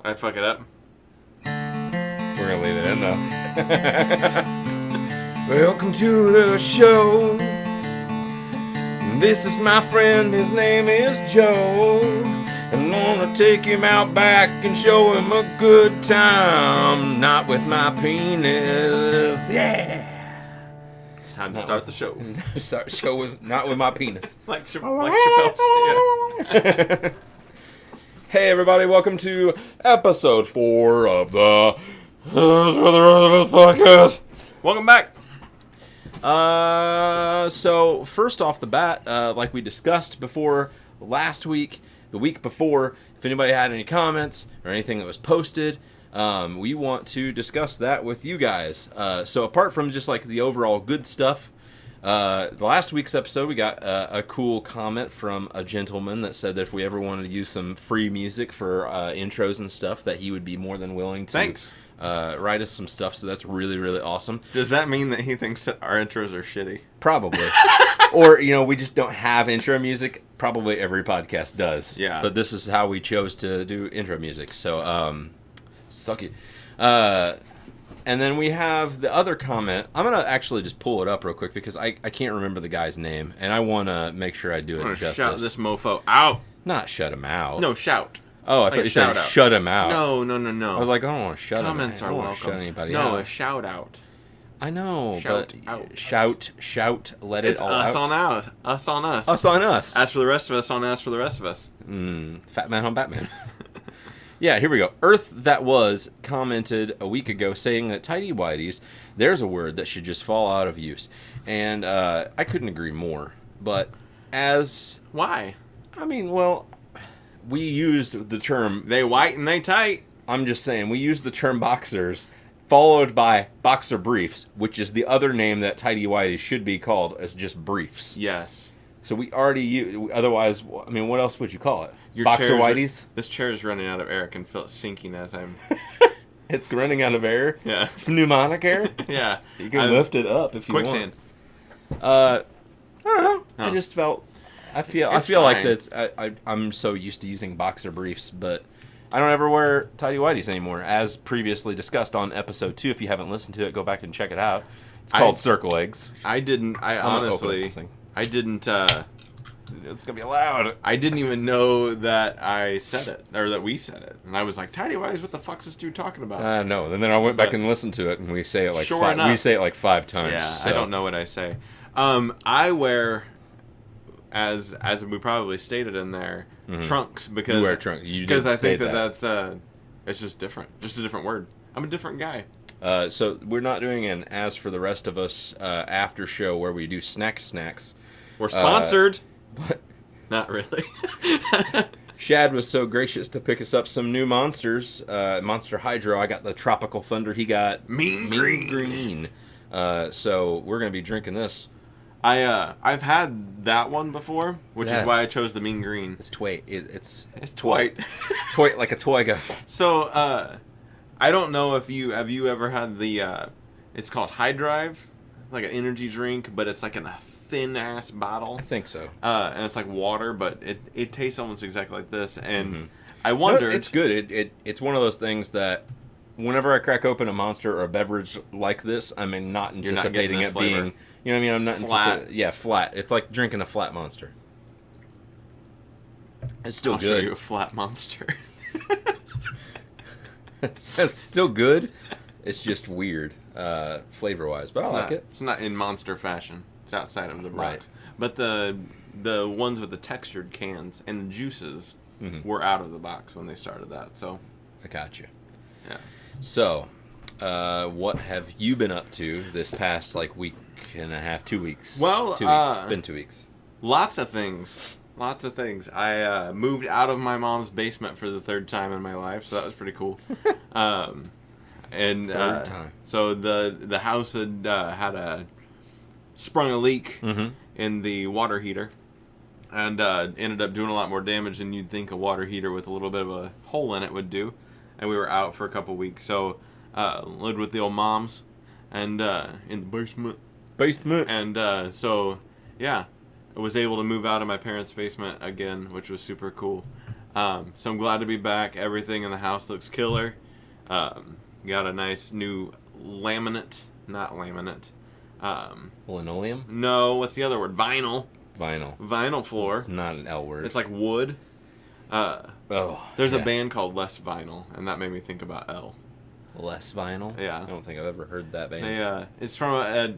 I fuck it up. We're gonna leave it in though. Welcome to the show. This is my friend, his name is Joe. I'm gonna take him out back and show him a good time. Not with my penis. Yeah. It's time to start the show. Start the show with not with my penis. like Chappelle. Yeah. Hey everybody, welcome to episode 4 of the podcast. Welcome back. So first off the bat, like we discussed before last week, the week before, if anybody had any comments or anything that was posted, we want to discuss that with you guys. So apart from just like the overall good stuff, the last week's episode we got a cool comment from a gentleman that said that if we ever wanted to use some free music for intros and stuff, that he would be more than willing to write us some stuff. So that's really, really awesome. Does that mean that he thinks that our intros are shitty? Probably. Or, you know, we just don't have intro music. Probably every podcast does. Yeah. But this is how we chose to do intro music. So, suck it. And then we have the other comment. I'm going to actually just pull it up real quick because I can't remember the guy's name. And I want to make sure I do it justice. Shout this mofo out. Not shut him out. No, shout. Oh, I thought you said shut him out. No. I was like, I don't want to shut him out. Comments are welcome. Shut anybody out. No, a shout out. I know, Shout but out. shout, let it all out. It's us on us. Us on us. Us on us. As for the rest of us, on us for the rest of us. Fat man on Batman. Yeah, here we go. Earth That Was commented a week ago saying that tidy whities, there's a word that should just fall out of use. And I couldn't agree more. But as... Why? I mean, well, we used the term... They white and they tight. I'm just saying, we used the term boxers, followed by boxer briefs, which is the other name that tidy whities should be called, as just briefs. Yes. So we already use... Otherwise, I mean, what else would you call it? Your boxer whities? This chair is running out of air. I can feel it sinking as I'm... It's running out of air? Yeah. Pneumonic air? Yeah. You can lift it up if you quicksand. Want. I don't know. Huh. I just felt... I feel like that's... I'm so used to using boxer briefs, but I don't ever wear tidy whities anymore. As previously discussed on episode 2, if you haven't listened to it, go back and check it out. It's called Circle Eggs. I honestly... I didn't... It's gonna be loud. I didn't even know that I said it, or that we said it, and I was like, "Tidy whities, what the fuck's this dude talking about?" No, and then I went back and listened to it, and we say it like enough. We say it like 5 times. Yeah, so. I don't know what I say. I wear, as we probably stated in there, trunks because you wear trunks. Because I think that's it's just different, just a different word. I'm a different guy. So we're not doing an As for the Rest of Us after show where we do snacks. We're sponsored. But not really. Shaad was so gracious to pick us up some new monsters. Monster Hydra. I got the Tropical Thunder. He got Mean Green. So we're gonna be drinking this. I've had that one before, which is why I chose the Mean Green. It's twite. It's twite. Twite like a toy guy. So I don't know if have you ever had the it's called High Drive, like an energy drink, but it's like in a thin ass bottle. I think so. And it's like water, but it tastes almost exactly like this. And I wondered. No, it's good. It's one of those things that whenever I crack open a Monster or a beverage like this, I'm not anticipating it flavor. being. You know what I mean? I'm not flat. Yeah, flat. It's like drinking a flat Monster. It's still I'll good. show you a flat Monster. It's still good. It's just weird, flavor-wise, but I like it. It's not in Monster fashion. It's outside of the box. Right. But the ones with the textured cans and the juices were out of the box when they started that. So I got you. Yeah. So, what have you been up to this past week and a half, 2 weeks? Well, 2 weeks. It's been 2 weeks. Lots of things. I moved out of my mom's basement for the 3rd time in my life, so that was pretty cool. And Third time. So the house had sprung a leak in the water heater, and ended up doing a lot more damage than you'd think a water heater with a little bit of a hole in it would do. And we were out for a couple weeks, so lived with the old moms, and in the basement. And so yeah, I was able to move out of my parents' basement again, which was super cool. So I'm glad to be back. Everything in the house looks killer. Got a nice new laminate, not laminate. Linoleum? No, what's the other word? Vinyl. Vinyl floor. It's not an L word. It's like wood. There's a band called Less Vinyl, and that made me think about L. Less Vinyl? Yeah. I don't think I've ever heard that band. It's from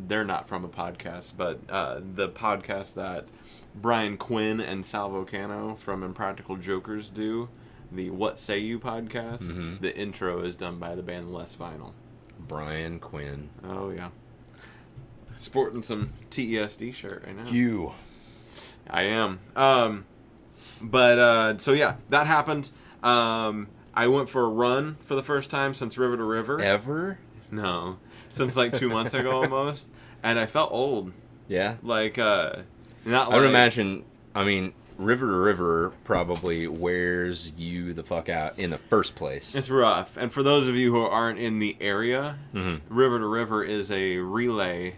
they're not from a podcast, but the podcast that Brian Quinn and Salvo Cano from Impractical Jokers do, the What Say You podcast. Mm-hmm. The intro is done by the band Less Vinyl. Brian Quinn. Oh yeah. Sporting some TESD shirt right now. You. I am. So yeah, that happened. I went for a run for the first time since River to River. Ever? No. Since like 2 months ago almost. And I felt old. Yeah. Like, not like... I would imagine, River to River probably wears you the fuck out in the first place. It's rough. And for those of you who aren't in the area, Mm-hmm. River to River is a relay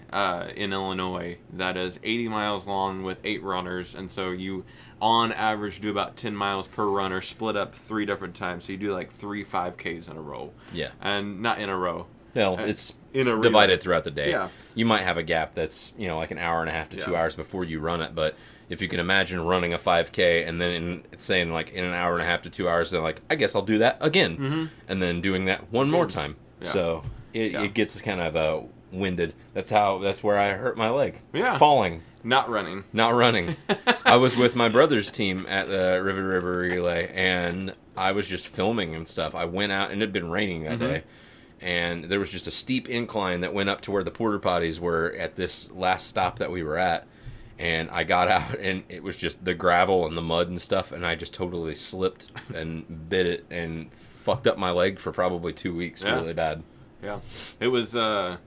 in Illinois that is 80 miles long with 8 runners. And so you, on average, do about 10 miles per runner, split up 3 different times. So you do like 3 5Ks in a row. Yeah. And not in a row. No, it's divided throughout the day. Yeah. You might have a gap that's, like an hour and a half to 2 hours before you run it, but if you can imagine running a 5K and then saying like in an hour and a half to 2 hours, then like, I guess I'll do that again. Mm-hmm. And then doing that one more time. Yeah. So it gets kind of winded. That's where I hurt my leg. Yeah. Falling. Not running. I was with my brother's team at the River River Relay, and I was just filming and stuff. I went out, and it had been raining that day. And there was just a steep incline that went up to where the porta potties were at this last stop that we were at. And I got out, and it was just the gravel and the mud and stuff, and I just totally slipped and bit it and fucked up my leg for probably 2 weeks, really bad. Yeah. It was, what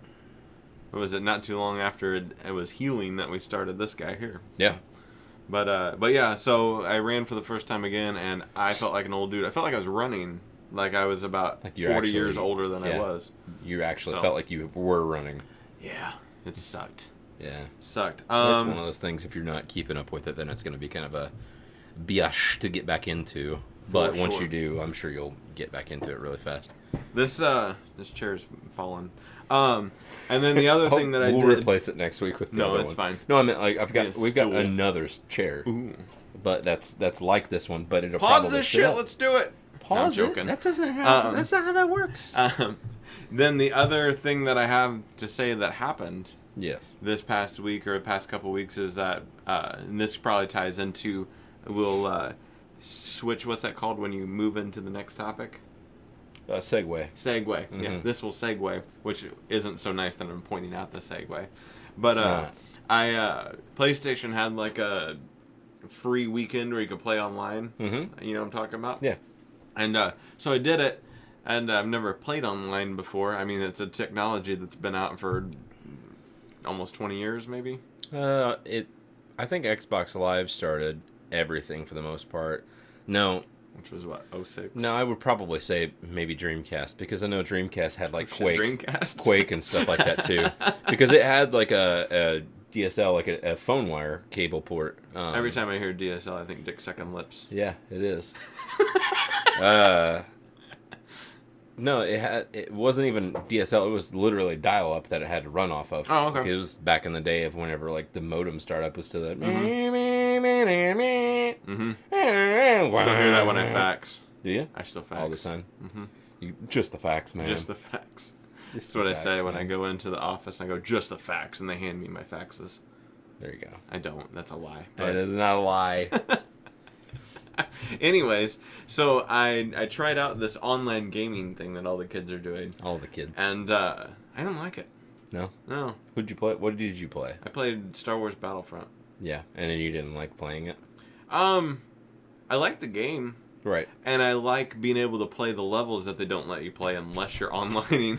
was it, not too long after it was healing that we started this guy here. Yeah. But yeah, so I ran for the first time again, and I felt like an old dude. I felt like I was running. Like I was about 40 years older than I was. You actually felt like you were running. Yeah, it sucked. Yeah. Sucked. It's one of those things, if you're not keeping up with it, then it's going to be kind of a biatch to get back into. But once you do, I'm sure you'll get back into it really fast. This chair's fallen. And then the other thing that I did... We'll replace it next week with the other one. Fine. No, I mean, like, we've got another chair. Ooh. But that's like this one, but it'll Pause probably this shit, let's do it! Pause no, I'm joking. That doesn't happen. That's not how that works. Then the other thing that I have to say that happened this past week or past couple weeks is that, and this probably ties into, we'll switch, what's that called when you move into the next topic? Segue. Mm-hmm. Yeah, this will segue, which isn't so nice that I'm pointing out the segue. But PlayStation had like a free weekend where you could play online. Mm-hmm. You know what I'm talking about? Yeah. And so I did it, and I've never played online before. I mean, it's a technology that's been out for almost 20 years, maybe. I think Xbox Live started everything for the most part. No. Which was what, 06? No, I would probably say maybe Dreamcast, because I know Dreamcast had like Dreamcast? Quake and stuff like that too. Because it had like a DSL, like a phone wire cable port. Every time I hear DSL, I think Dick Second Lips. Yeah, it is. No, it wasn't even DSL. It was literally dial-up that it had to run off of. Oh, okay. Like, it was back in the day of whenever like the modem startup was still that. Mm-hmm. Still hear that when I fax. Do you? I still fax all the time. Mm-hmm. Just the fax, man. Just the fax. That's what I say when I go into the office. I go, just the fax, and they hand me my faxes. There you go. I don't. That's a lie. But... It is not a lie. Anyways, so I tried out this online gaming thing that all the kids are doing. All the kids. And I don't like it. No? No. Who'd you play? What did you play? I played Star Wars Battlefront. Yeah, and then you didn't like playing it? I like the game. Right. And I like being able to play the levels that they don't let you play unless you're onlining.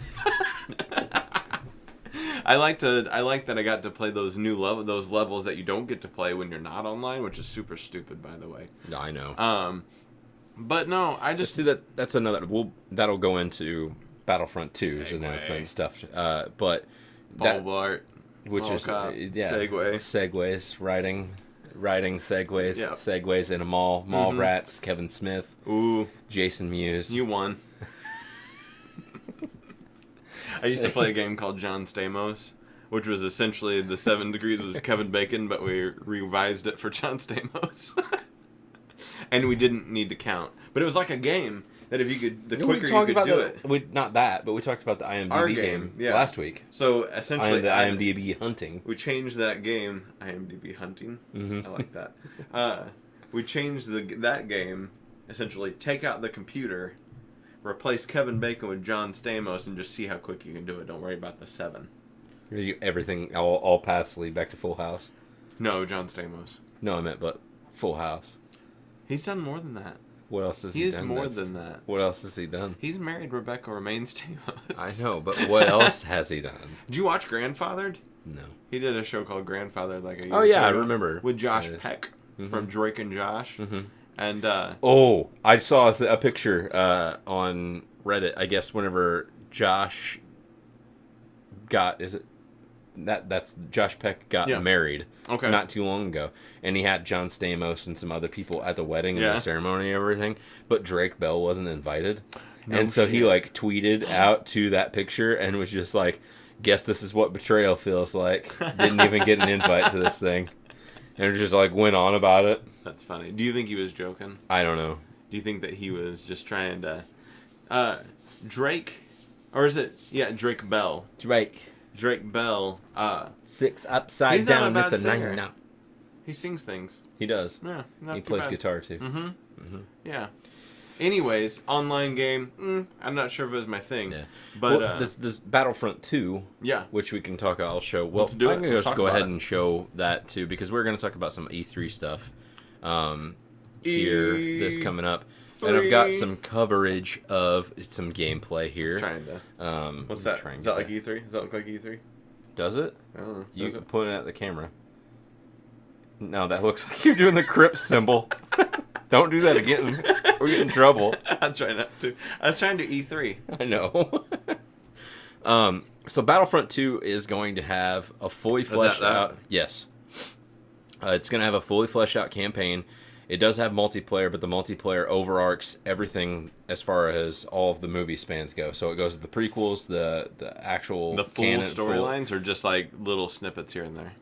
I like that I got to play those those levels that you don't get to play when you're not online, which is super stupid, by the way. Yeah, I know. But no, I just see that's another. That'll go into Battlefront 2's announcement and stuff. But Paul Blart, which is Cop, Segway, segues, riding riding segways, Yep. segways in a mall, mall rats, Kevin Smith, Ooh, Jason Mewes. you won. I used to play a game called John Stamos, which was essentially the 7 Degrees of Kevin Bacon, but we revised it for John Stamos. And we didn't need to count. But it was like a game that if you could, the quicker you could do it. Not that, but we talked about the IMDb Our game yeah. last week. So essentially, the IMDb hunting. We changed that game. IMDb hunting. I like that. We changed that game. Essentially, take out the computer, replace Kevin Bacon with John Stamos, and just see how quick you can do it. Don't worry about the 7. Everything, all paths lead back to Full House. No, John Stamos. No, I meant, but Full House. He's done more than that. What else has he done? He's more than that. What else has he done? He's married Rebecca Romaine Stamos. I know, but what else has he done? Did you watch Grandfathered? No. He did a show called Grandfathered like a year Oh, yeah, I ago remember. with Josh Peck from Drake and Josh. And I saw a picture on Reddit. I guess whenever Josh that's Josh Peck got married not too long ago, and he had John Stamos and some other people at the wedding and the ceremony and everything, but Drake Bell wasn't invited. So he like tweeted out to that picture and was just like, guess this is what betrayal feels like. Didn't even get an invite to this thing. And just like went on about it. That's funny. Do you think he was joking? I don't know. Do you think that he was just trying to Drake, or is it Drake Bell? Drake Bell, 6 upside down, it's a singer. 9 now. He sings things. He does. Yeah, he plays guitar too. Yeah. Anyways, online game. I'm not sure if it was my thing. Yeah. But this Battlefront 2. Yeah. Which we can talk. I'll show. Well, Let's do it. I'm gonna just go ahead and show that too because we're gonna talk about some E3 stuff. Here, this coming up. And I've got some coverage of some gameplay here. Trying to. What's that? Is that like E3? Does that look like E3? Does it? I don't know. You can point it at the camera. No, that looks like you're doing the Crip symbol. Don't do that again. We're getting in trouble. I'm trying not to. I was trying to do E3. I know. So Battlefront 2 is going to have a fully fleshed out. Yes. It's going to have a fully fleshed out campaign. It does have multiplayer, but the multiplayer overarches everything as far as all of the movie spans go. So it goes to the prequels, the actual full storylines, or just like little snippets here and there.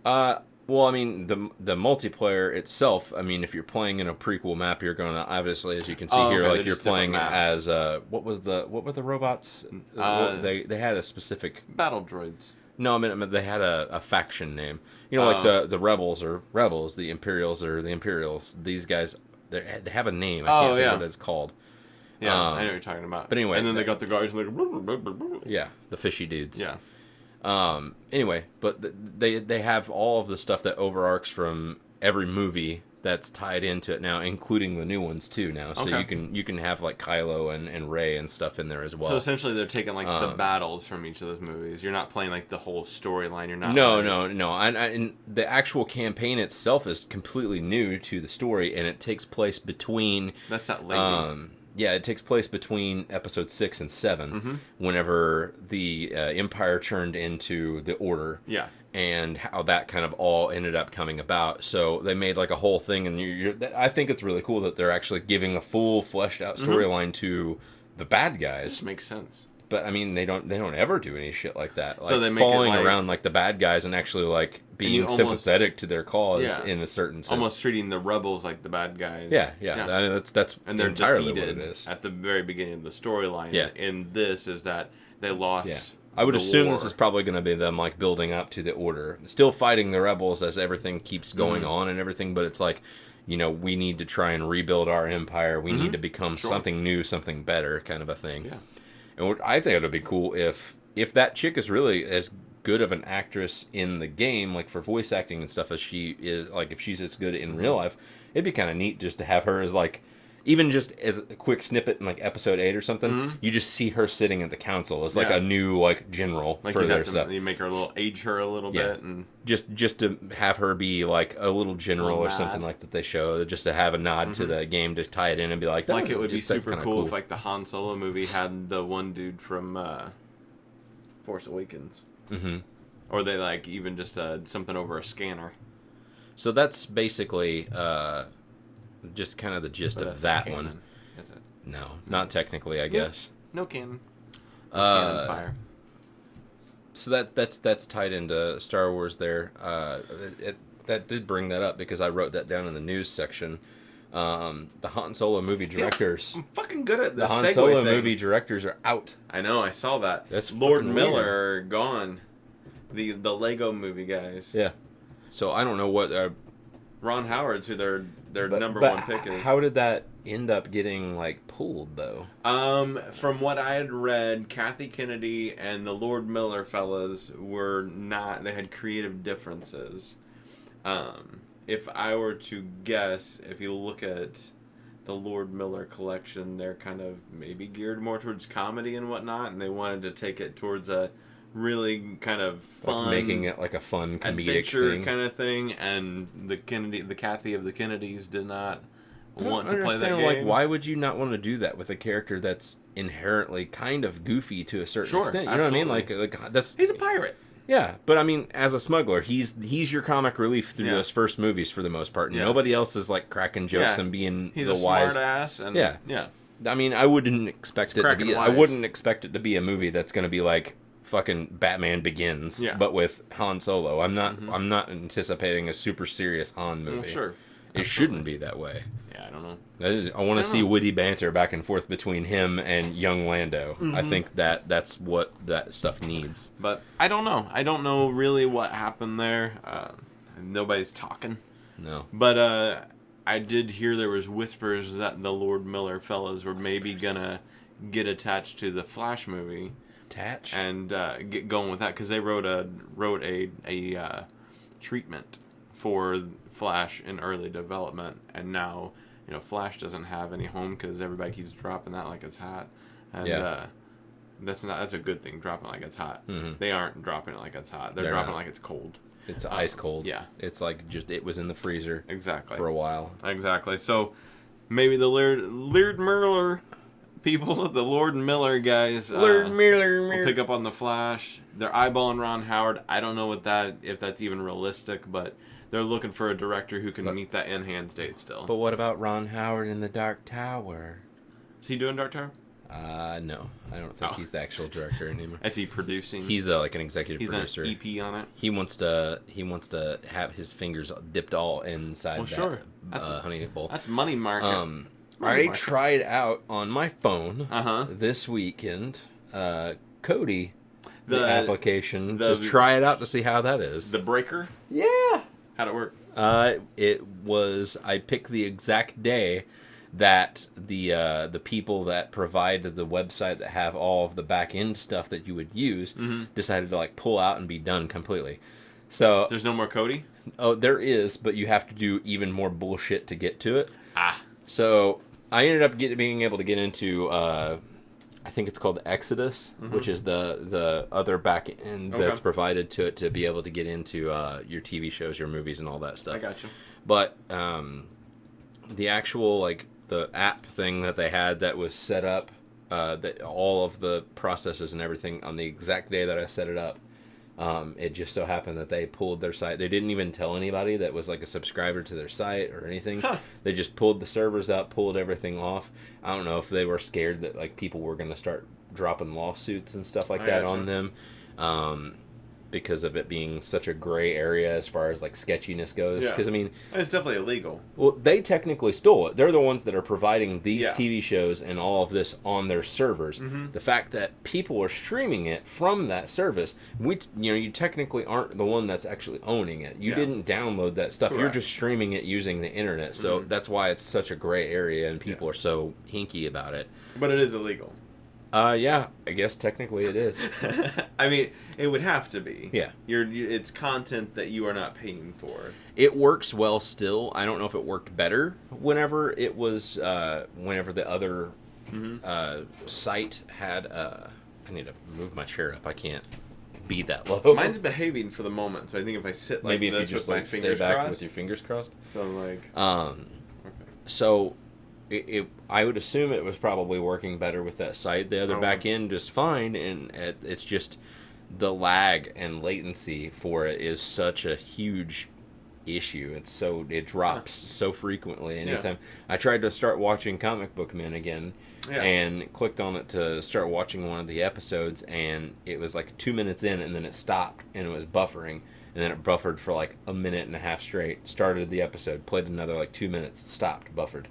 Well, I mean the multiplayer itself. I mean, if you're playing in a prequel map, you're going to obviously, as you can see here, like you're playing as what were the robots? They had a specific battle droids. No, I mean they had a faction name. You know, like the rebels are rebels, the Imperials are the Imperials. These guys, they have a name. I can't think what it's called. Yeah, I know what you're talking about. But anyway, and then they got the guys like yeah, the fishy dudes. Yeah. Anyway, but they have all of the stuff that overarches from every movie that's tied into it now, including the new ones too now. So you can have like Kylo and Rey and stuff in there as well. So essentially, they're taking like the battles from each of those movies. You're not playing like the whole storyline. You're not. No. And the actual campaign itself is completely new to the story, and it takes place between. That's that lady. Yeah, it takes place between episode 6 and 7, whenever the Empire turned into the Order. Yeah. And how that kind of all ended up coming about. So they made like a whole thing, and I think it's really cool that they're actually giving a full fleshed out storyline to the bad guys. This makes sense. But I mean, they don't ever do any shit like that. Like so they make following it like, around like the bad guys and actually like being sympathetic to their cause in a certain sense. Almost treating the rebels like the bad guys. Yeah. I mean, that's and they're entirely defeated what it is. At the very beginning of the storyline. Yeah. And this is that they lost. Yeah. I would assume this is probably going to be them like building up to the Order, still fighting the rebels as everything keeps going on and everything. But it's like, you know, we need to try and rebuild our empire. We need to become something new, something better, kind of a thing. Yeah. And I think it would be cool if that chick is really as good of an actress in the game, like for voice acting and stuff, as she is. Like if she's as good in real life, it'd be kind of neat just to have her as like. Even just as a quick snippet in like episode 8 or something, you just see her sitting at the council as like a new like general like for their stuff. You make her age her a little bit, and just to have her be like a little general or something like that they show, just to have a nod to the game to tie it in and be like, like it would be super cool if like the Han Solo movie had the one dude from Force Awakens, or they like even just something over a scanner. So that's basically just kind of the gist of that canon, one. is it? No, not technically, I guess. No canon. No canon fire. So that's tied into Star Wars there. That did bring that up because I wrote that down in the news section. The Han Solo movie directors. I'm fucking good at this. The Han segue Solo thing. movie directors are out. I know, I saw that. That's Lord fucking Miller gone. The Lego movie guys. Yeah. So I don't know what. Ron Howard's who their number one pick is. How did that end up getting like pulled though? From what I had read, Kathy Kennedy and the Lord Miller fellas were not. They had creative differences. If I were to guess, if you look at the Lord Miller collection, they're kind of maybe geared more towards comedy and whatnot, and they wanted to take it towards a really kind of fun, like making it like a fun comedic adventure thing. kind of thing. And the Kathy of the Kennedys did not want to play that game. Like, why would you not want to do that with a character that's inherently kind of goofy to a certain extent? You know what I mean? Like that's he's a pirate. Yeah, but I mean, as a smuggler, he's your comic relief through those first movies for the most part. Yeah. Nobody else is like cracking jokes and being he's the a wise smart ass. And yeah. I mean, I wouldn't expect it to be. I wouldn't expect it to be a movie that's going to be like fucking Batman Begins, but with Han Solo. I'm not. I'm not anticipating a super serious Han movie. Well, sure. It shouldn't be that way. Yeah, I don't know. I want to see witty banter back and forth between him and young Lando. I think that's what that stuff needs. But I don't know. I don't know really what happened there. Nobody's talking. No. But I did hear there was whispers that the Lord Miller fellas were maybe gonna get attached to the Flash movie. And get going with that because they wrote a treatment for Flash in early development, and now Flash doesn't have any home because everybody keeps dropping that like it's hot, and that's a good thing, dropping it like it's hot. They aren't dropping it like it's hot, they're dropping it like it's cold. It's ice cold. Yeah, it's like just it was in the freezer for a while. Exactly. So maybe the Lord Miller people, the Lord Miller guys, Lord Miller will pick up on the Flash. They're eyeballing Ron Howard. I don't know if that's even realistic, but they're looking for a director who can meet that in-hand state still. But what about Ron Howard in the Dark Tower? Is he doing Dark Tower? No, I don't think he's the actual director anymore. Is he producing? He's like an executive producer. He's an EP on it. He wants to have his fingers dipped all inside that honey bowl. That's money market. I tried out on my phone this weekend Cody, the application. Just try it out to see how that is. The breaker? Yeah. How'd it work? I picked the exact day that the people that provide the website that have all of the back end stuff that you would use decided to like pull out and be done completely. So there's no more Cody? Oh, there is, but you have to do even more bullshit to get to it. So I ended up being able to get into I think it's called Exodus, which is the other back end that's provided to it to be able to get into your TV shows, your movies, and all that stuff. I got you. But the actual like the app thing that they had that was set up, that all of the processes and everything on the exact day that I set it up, it just so happened that they pulled their site. They didn't even tell anybody that was like a subscriber to their site or anything. They just pulled the servers up, pulled everything off. I don't know if they were scared that like people were going to start dropping lawsuits and stuff like that on them, because of it being such a gray area as far as like sketchiness goes. Because I mean, it's definitely illegal. Well, they technically stole it. They're the ones that are providing these TV shows and all of this on their servers. The fact that people are streaming it from that service, you technically aren't the one that's actually owning it. You didn't download that stuff. Correct. You're just streaming it using the internet. So that's why it's such a gray area and people are so hinky about it. But it is illegal. Yeah, I guess technically it is. I mean, it would have to be. Yeah. It's content that you are not paying for. It works well still. I don't know if it worked better whenever it was, whenever the other site had, I need to move my chair up. I can't be that low. Mine's behaving for the moment, so I think if I sit like maybe this if you just with like my stay fingers back crossed, with your fingers crossed. So like, so I would assume it was probably working better with that site. The other back end just fine, and it's just the lag and latency for it is such a huge issue. It drops so frequently. Anytime I tried to start watching Comic Book Men again, and clicked on it to start watching one of the episodes, and it was like 2 minutes in, and then it stopped, and it was buffering, and then it buffered for like a minute and a half straight. Started the episode, played another like 2 minutes, stopped, buffered,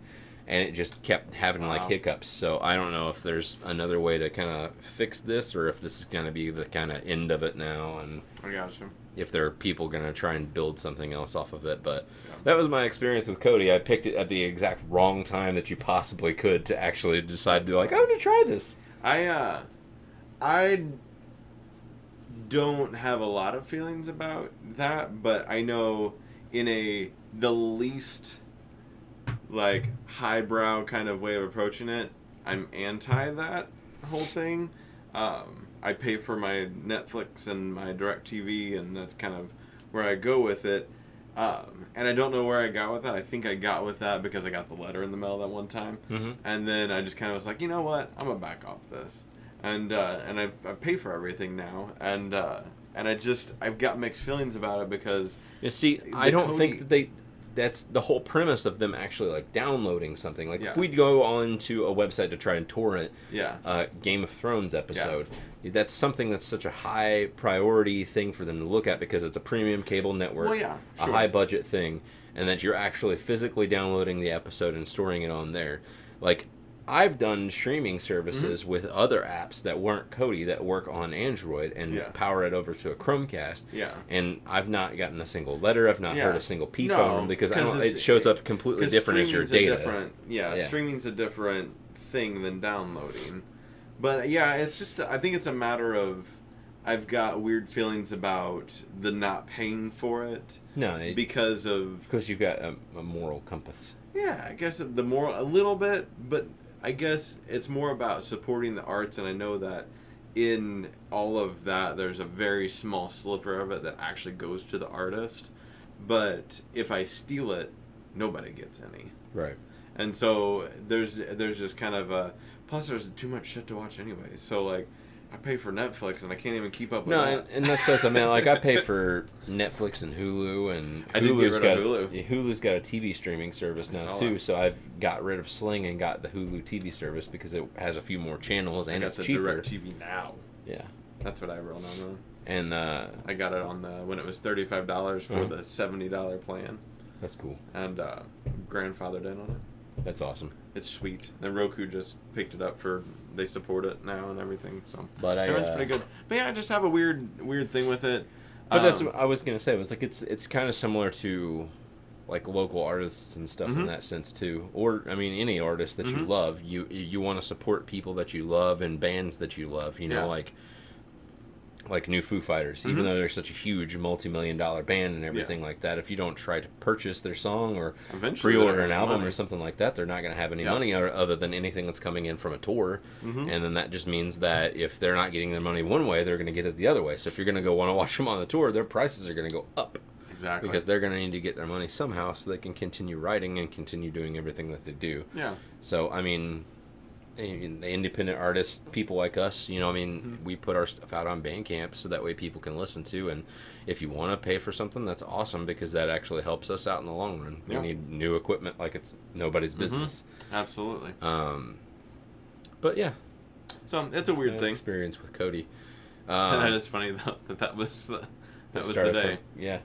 and it just kept having like hiccups. So I don't know if there's another way to kind of fix this, or if this is going to be the kind of end of it now, and I gotcha. If there are people going to try and build something else off of it. But that was my experience with Cody. I picked it at the exact wrong time that you possibly could to actually decide to be like, I'm going to try this. I don't have a lot of feelings about that, but I know in the least like highbrow kind of way of approaching it, I'm anti that whole thing. I pay for my Netflix and my DirecTV, and that's kind of where I go with it. And I don't know where I got with that. I think I got with that because I got the letter in the mail that one time. Mm-hmm. And then I just kind of was like, you know what? I'm going to back off this. And I pay for everything now. And I've got mixed feelings about it because... You see, I don't think that that's the whole premise of them actually like downloading something. Like if we'd go onto a website to try and torrent Game of Thrones episode, that's something that's such a high priority thing for them to look at because it's a premium cable network, a high budget thing, and that you're actually physically downloading the episode and storing it on there. Like I've done streaming services with other apps that weren't Kodi that work on Android and power it over to a Chromecast. Yeah. And I've not gotten a single letter. I've not heard a single peep on them because it shows up completely different as your data. Streaming's a different thing than downloading. But it's just, I think it's a matter of, I've got weird feelings about the not paying for it. No. Because you've got a moral compass. Yeah, I guess the moral, a little bit, but I guess it's more about supporting the arts, and I know that in all of that, there's a very small sliver of it that actually goes to the artist. But if I steal it, nobody gets any. Right. And so there's just kind of a... Plus, there's too much shit to watch anyway. So, like, I pay for Netflix, and I can't even keep up with that. And that's what I mean. Like, I pay for Netflix and Hulu, and Hulu's got a TV streaming service now, too. So I've got rid of Sling and got the Hulu TV service because it has a few more channels, and it's cheaper. I got the DirecTV Now. Yeah. That's what I rolled on. And I got it on when it was $35 for the $70 plan. That's cool. And grandfathered in on it. That's awesome. It's sweet. And Roku just picked it up they support it now and everything. So everyone's pretty good. But I just have a weird thing with it. But that's what I was gonna say. It was like it's kind of similar to like local artists and stuff in that sense too. Or I mean any artist that you love, you want to support people that you love and bands that you love. You know, like new Foo Fighters, even though they're such a huge multi-million-dollar band and everything like that, if you don't try to purchase their song or pre-order an album or something like that, they're not going to have any money other than anything that's coming in from a tour. And then that just means that if they're not getting their money one way, they're going to get it the other way. So if you're going to go want to watch them on the tour, their prices are going to go up. Exactly. Because they're going to need to get their money somehow so they can continue writing and continue doing everything that they do. Yeah. So, I mean... the independent artists, people like us, you know, I mean, we put our stuff out on Bandcamp so that way people can listen to, and if you want to pay for something, that's awesome because that actually helps us out in the long run. We need new equipment like it's nobody's business. Absolutely. But yeah. So it's a weird thing. Experience with Cody. And that is funny though, that was the day.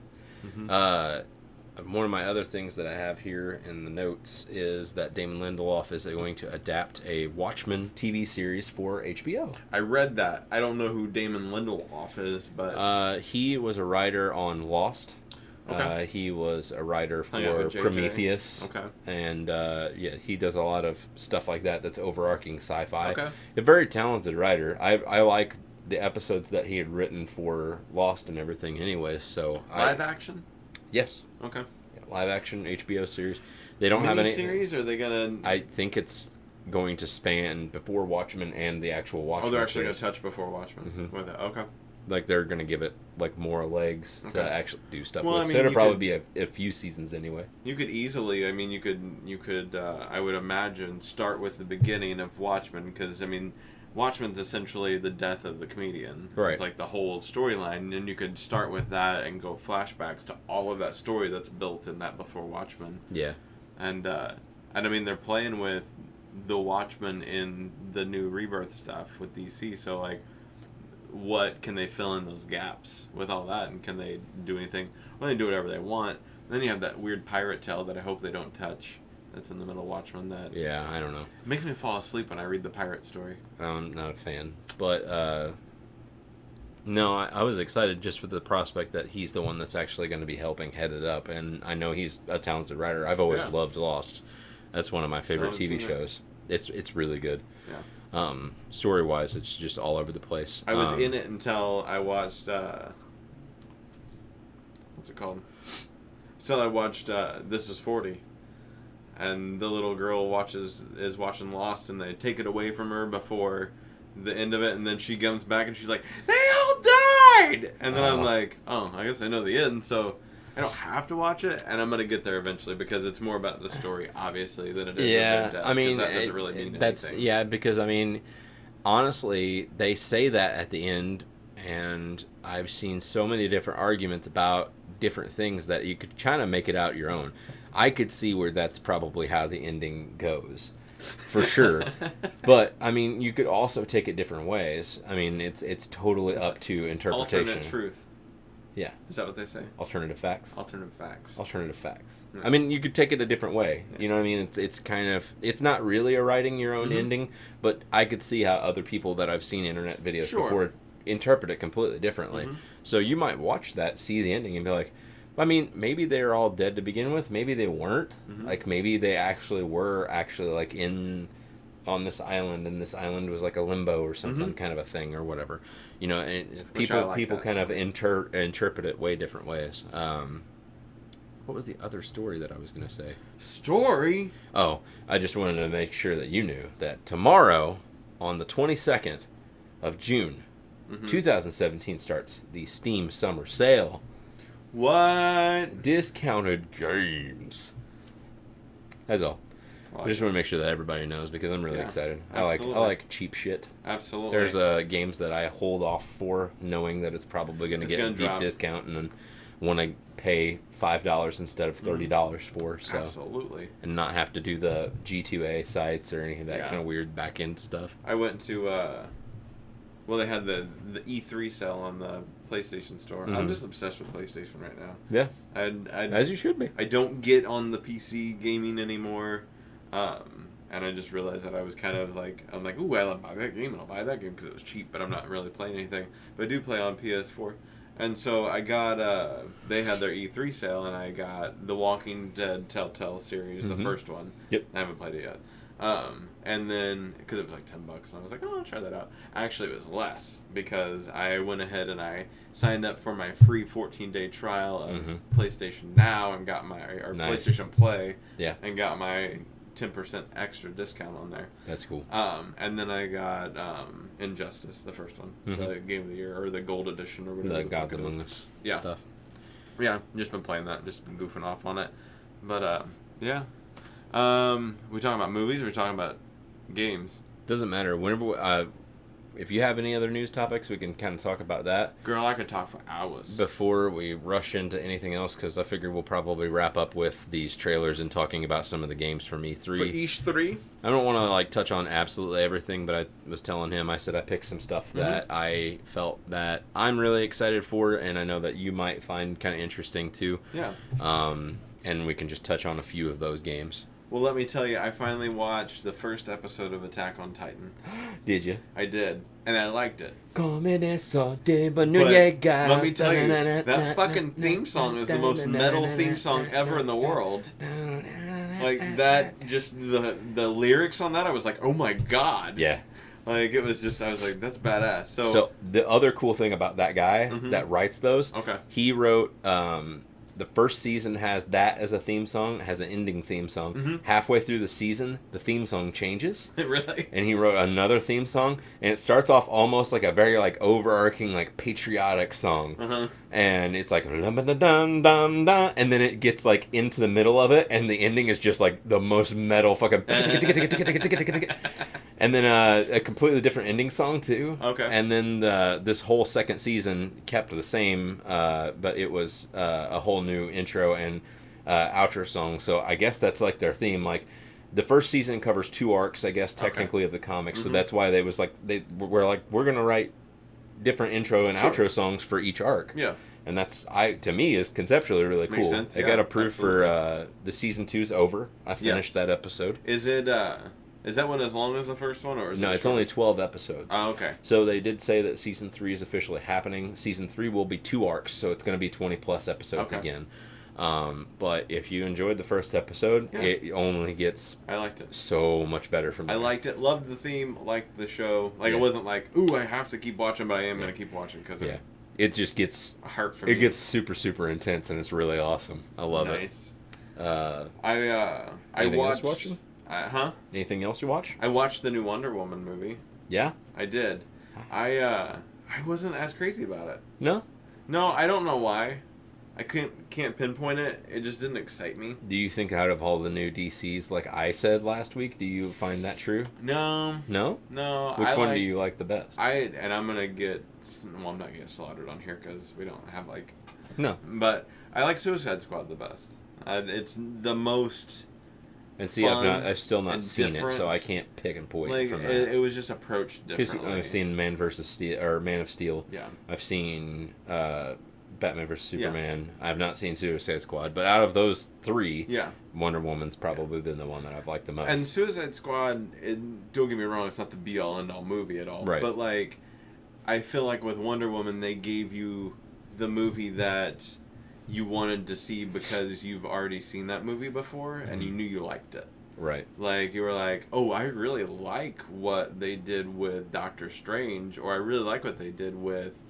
One of my other things that I have here in the notes is that Damon Lindelof is going to adapt a Watchmen TV series for HBO. I read that. I don't know who Damon Lindelof is, but... he was a writer on Lost. Okay. He was a writer for Prometheus. Okay. And, he does a lot of stuff like that that's overarching sci-fi. Okay. A very talented writer. I like the episodes that he had written for Lost and everything anyways, so... Live action? Yes. Okay. Live action HBO series. They don't have any series. Are they gonna? I think it's going to span before Watchmen and the actual Watchmen. Oh, they're actually gonna touch before Watchmen with it. Okay. Like they're gonna give it like more legs to actually do stuff. Well, with. So it'll probably be a few seasons anyway. You could easily. I mean, you could. I would imagine start with the beginning of Watchmen because I mean, Watchmen's essentially the death of the comedian. Right. It's like the whole storyline, and you could start with that and go flashbacks to all of that story that's built in that before Watchmen. Yeah. And I mean, they're playing with the Watchmen in the new Rebirth stuff with DC, so like, what can they fill in those gaps with all that, and can they do anything? Well, they do whatever they want. And then you have that weird pirate tale that I hope they don't touch. That's in the middle of Watchmen. That I don't know. It makes me fall asleep when I read the pirate story. I'm not a fan, but no, I was excited just for the prospect that he's the one that's actually going to be helping head it up, and I know he's a talented writer. I've always loved Lost. That's one of my favorite TV shows. It's really good. Yeah. Story wise, it's just all over the place. I was in it until I watched what's it called? Until I watched This Is 40. And the little girl is watching Lost, and they take it away from her before the end of it, and then she comes back and she's like, "They all died!" And then I'm like, "Oh, I guess I know the end, so I don't have to watch it." And I'm gonna get there eventually because it's more about the story, obviously, than it is about death. I mean, that doesn't really mean anything. Yeah, because I mean, honestly, they say that at the end, and I've seen so many different arguments about different things that you could kind of make it out your own. I could see where that's probably how the ending goes, for sure. But I mean, you could also take it different ways. I mean, it's totally up to interpretation. Alternate truth. Yeah. Is that what they say? Alternative facts. Alternative facts. Alternative facts. Yeah. I mean, you could take it a different way. Yeah. You know what I mean? It's kind of, it's not really a writing your own ending, but I could see how other people that I've seen internet videos before interpret it completely differently. So you might watch that, see the ending, and be like, I mean, maybe they're all dead to begin with. Maybe they weren't. Like, maybe they actually were like on this island, and this island was like a limbo or something, kind of a thing or whatever. You know, and people kind of interpret it way different ways. What was the other story that I was going to say? Story? Oh, I just wanted to make sure that you knew that tomorrow, on the 22nd of June, 2017, starts the Steam Summer Sale. What? Discounted games. That's all. I just want to make sure that everybody knows because I'm really excited. I like cheap shit. Absolutely. There's games that I hold off for, knowing that it's probably going to get a deep discount, and then want to pay $5 instead of $30 for. So absolutely. And not have to do the G2A sites or any of that kind of weird back end stuff. I went to well, they had the E3 sale on the PlayStation Store. I'm just obsessed with PlayStation right now. Yeah. As you should be. I don't get on the PC gaming anymore. And I just realized that I was kind of like, I'm like, ooh, I'll buy that game and I'll buy that game because it was cheap, but I'm not really playing anything. But I do play on PS4. And so I got, they had their E3 sale, and I got the Walking Dead Telltale series, the first one. Yep. I haven't played it yet. And then, because it was like $10, and I was like, oh, I'll try that out. Actually, it was less, because I went ahead and I signed up for my free 14-day trial of PlayStation Now and got my, or PlayStation Play, and got my 10% extra discount on there. That's cool. And then I got Injustice, the first one, the Game of the Year, or the Gold Edition, or whatever. The Gods Among Us stuff. Yeah, just been playing that, just been goofing off on it. But, yeah. We talking about movies, or we talking about games? Doesn't matter. Whenever if you have any other news topics, we can kind of talk about that. Girl, I could talk for hours. Before we rush into anything else, because I figure we'll probably wrap up with these trailers and talking about some of the games from E3. For E3? I don't want to like touch on absolutely everything, but I was telling him, I said I picked some stuff that I felt that I'm really excited for, and I know that you might find kind of interesting too. Yeah. And we can just touch on a few of those games. Well, let me tell you, I finally watched the first episode of Attack on Titan. Did you? I did, and I liked it. But let me tell you, that fucking theme song is the most metal theme song ever in the world. Like, that, just the lyrics on that, I was like, oh my god. Yeah. Like, it was just, I was like, that's badass. So the other cool thing about that guy that writes those, he wrote... the first season has that as a theme song, has an ending theme song. Halfway through the season, the theme song changes. Really? And he wrote another theme song, and it starts off almost like a very like overarching like patriotic song. and it's like dun, dun, dun, dun, dun, and then it gets like into the middle of it, and the ending is just like the most metal fucking and then a completely different ending song too. Okay. And then this whole second season kept the same, but it was a whole new intro and outro song. So I guess that's like their theme. Like the first season covers 2 arcs, I guess technically of the comics. So that's why they were like we're gonna write different intro and outro songs for each arc. Yeah. And that's to me is conceptually really cool. Makes sense, It got approved for the season 2's over. I finished that episode. Is it is that one as long as the first one, or is No, it it's only 12 episodes. Oh, okay. So they did say that season 3 is officially happening. Season 3 will be 2 arcs, so it's going to be 20 plus episodes again. But if you enjoyed the first episode, it only gets I liked it so much better from there. I liked it. Loved the theme. Liked the show. Like it wasn't like, ooh, I have to keep watching, but I am going to keep watching because it just gets a heart for me. It gets super super intense, and it's really awesome. I love it. I watched. Watching? Anything else you watch? I watched the new Wonder Woman movie. Yeah, I did. I wasn't as crazy about it. No, I don't know why. I can't pinpoint it. It just didn't excite me. Do you think out of all the new DCs, like I said last week, do you find that true? No. Which one do you like the best? I'm gonna get. Well, I'm not gonna get slaughtered on here because we don't have like. No. But I like Suicide Squad the best. It's the most. And see, I've still not seen it, so I can't pick and point from that. It was just approached differently. I've seen Man of Steel. Yeah. I've seen Batman vs Superman. Yeah. I've not seen Suicide Squad, but out of those 3, Wonder Woman's probably been the one that I've liked the most. And Suicide Squad, don't get me wrong, it's not the be all end all movie at all. Right. But like, I feel like with Wonder Woman, they gave you the movie that you wanted to see because you've already seen that movie before and you knew you liked it. Right. Like, you were like, oh, I really like what they did with Doctor Strange, or I really like what they did with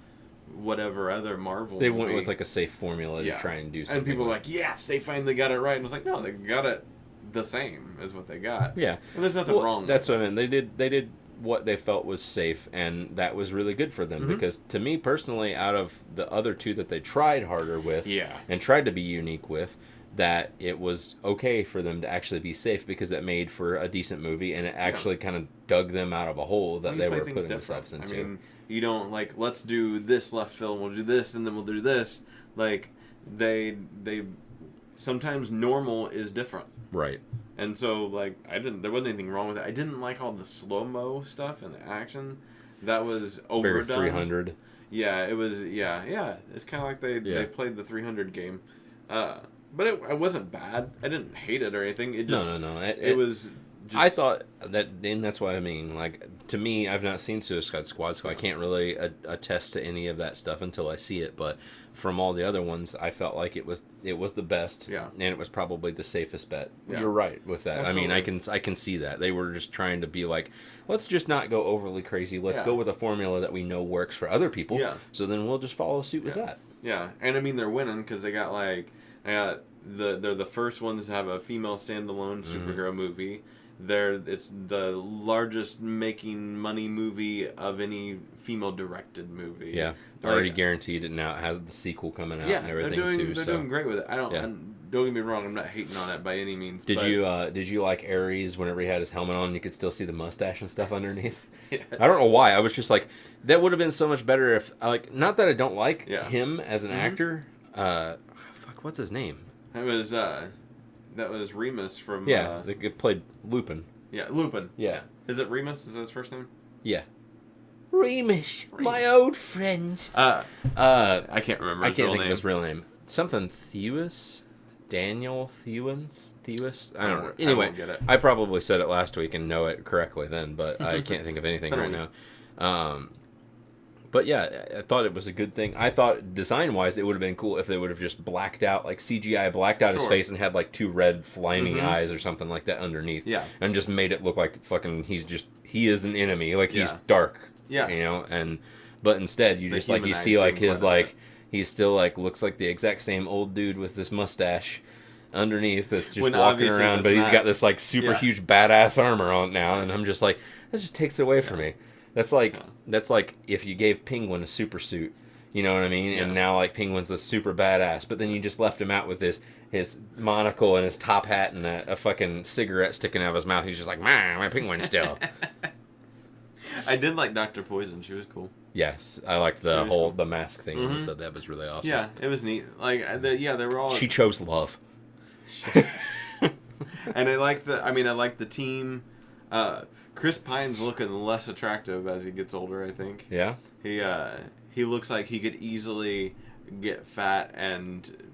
whatever other Marvel They movie. went with like a safe formula to try and do something. And people were like, yes, they finally got it right. And I was like, no, they got it the same as what they got. Yeah. And there's nothing wrong That's with what I mean. They did what they felt was safe, and that was really good for them because to me personally, out of the other 2 that they tried harder with and tried to be unique with, that it was okay for them to actually be safe because it made for a decent movie and it actually kind of dug them out of a hole that they were putting themselves into. I mean, you don't like, let's do this left field, we'll do this, and then we'll do this. Like, they sometimes normal is different. Right. And so, like, there wasn't anything wrong with it. I didn't like all the slow-mo stuff and the action. That was overdone. Very 300. Yeah, it was, It's kind of like they played the 300 game. But it wasn't bad. I didn't hate it or anything. It just... No. It was... Just... I thought that, and that's what I mean. Like, to me, I've not seen Suicide Squad, so I can't really attest to any of that stuff until I see it. But from all the other ones, I felt like it was the best, and it was probably the safest bet. Yeah. You're right with that. Absolutely. I mean, I can see that they were just trying to be like, let's just not go overly crazy. Let's go with a formula that we know works for other people. Yeah. So then we'll just follow suit with that. Yeah, and I mean they're winning because they got they're the first ones to have a female standalone superhero movie. It's the largest making money movie of any female directed movie. Yeah, already guaranteed, and now it has the sequel coming out and everything too. They're doing great with it. Don't get me wrong, I'm not hating on it by any means. Did you like Ares whenever he had his helmet on? You could still see the mustache and stuff underneath. Yes. I don't know why. I was just like, that would have been so much better if not that I don't like him as an actor. What's his name? That was Remus from... Yeah, they played Lupin. Yeah, Lupin. Yeah. Is it Remus? Is that his first name? Yeah. Remus, my old friend. I can't remember his real name. Think of his real name. Something Thewis? Daniel Thewis? I don't know. Anyway, I won't get it. I probably said it last week and know it correctly then, but I can't think of anything right now. But yeah, I thought it was a good thing. I thought design-wise, it would have been cool if they would have just blacked out, like CGI blacked out his face and had like 2 red flaming eyes or something like that underneath. Yeah. And just made it look like fucking he is an enemy. Like he's dark. Yeah. You know, but instead you just like, you see like his like, he's still like, looks like the exact same old dude with this mustache underneath that's just walking around, but he's got this like super huge badass armor on now. And I'm just like, that just takes it away from me. That's like if you gave Penguin a super suit, You know what I mean? Yeah. And now like Penguin's the super badass, but then you just left him out with his monocle and his top hat and a fucking cigarette sticking out of his mouth. He's just like, man, my Penguin still. I did like Dr. Poison. She was cool. Yes, I liked the whole the mask thing. Mm-hmm. That was really awesome. Yeah, it was neat. Like, they were all. She chose love. And I like the team. Chris Pine's looking less attractive as he gets older, I think. Yeah. He looks like he could easily get fat and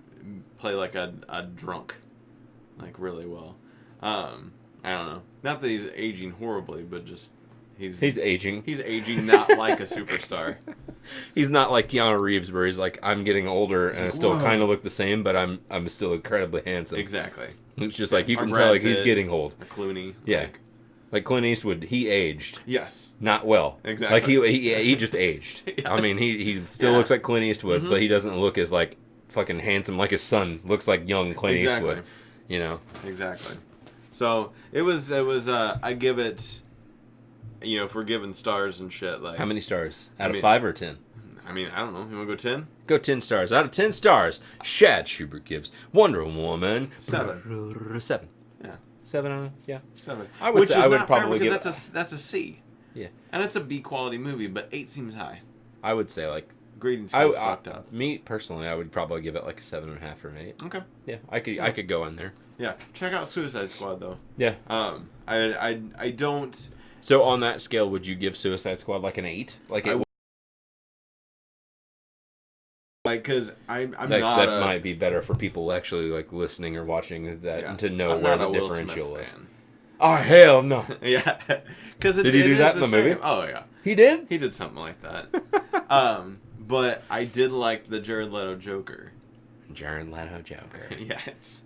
play like a drunk, like really well. I don't know. Not that he's aging horribly, but just he's aging. He's aging not like a superstar. He's not like Keanu Reeves, where he's like, I'm getting older and I still kind of look the same, but I'm still incredibly handsome. Exactly. It's just like you can tell like he's getting old. Clooney. Yeah. Like Clint Eastwood, he aged. Yes. Not well. Exactly. Like he just aged. Yes. I mean, he still looks like Clint Eastwood, but he doesn't look as like fucking handsome like his son looks like young Clint Eastwood. You know. Exactly. So it was I give it, if we're giving stars and shit, like, how many stars out of 5 or 10? I mean, I don't know. You want to go 10? Go 10 stars. Out of 10 stars, Shaad Schubert gives Wonder Woman 7. 7. Yeah. 7. Yeah. 7. I would probably give that's a C. Yeah. And it's a B quality movie, but 8 seems high. I would say like grading scale's fucked up. Me personally, I would probably give it like a 7.5 or an 8. Okay. Yeah, I could go in there. Yeah. Check out Suicide Squad though. Yeah. I don't. So on that scale, would you give Suicide Squad like an 8? Like it. Like, because I'm like, not. That might be better for people actually like listening or watching that to know where the differential is. Oh hell no! Yeah, because did he do that in the movie? Oh yeah, he did. He did something like that. But I did like the Jared Leto Joker. Jared Leto Joker. Yes,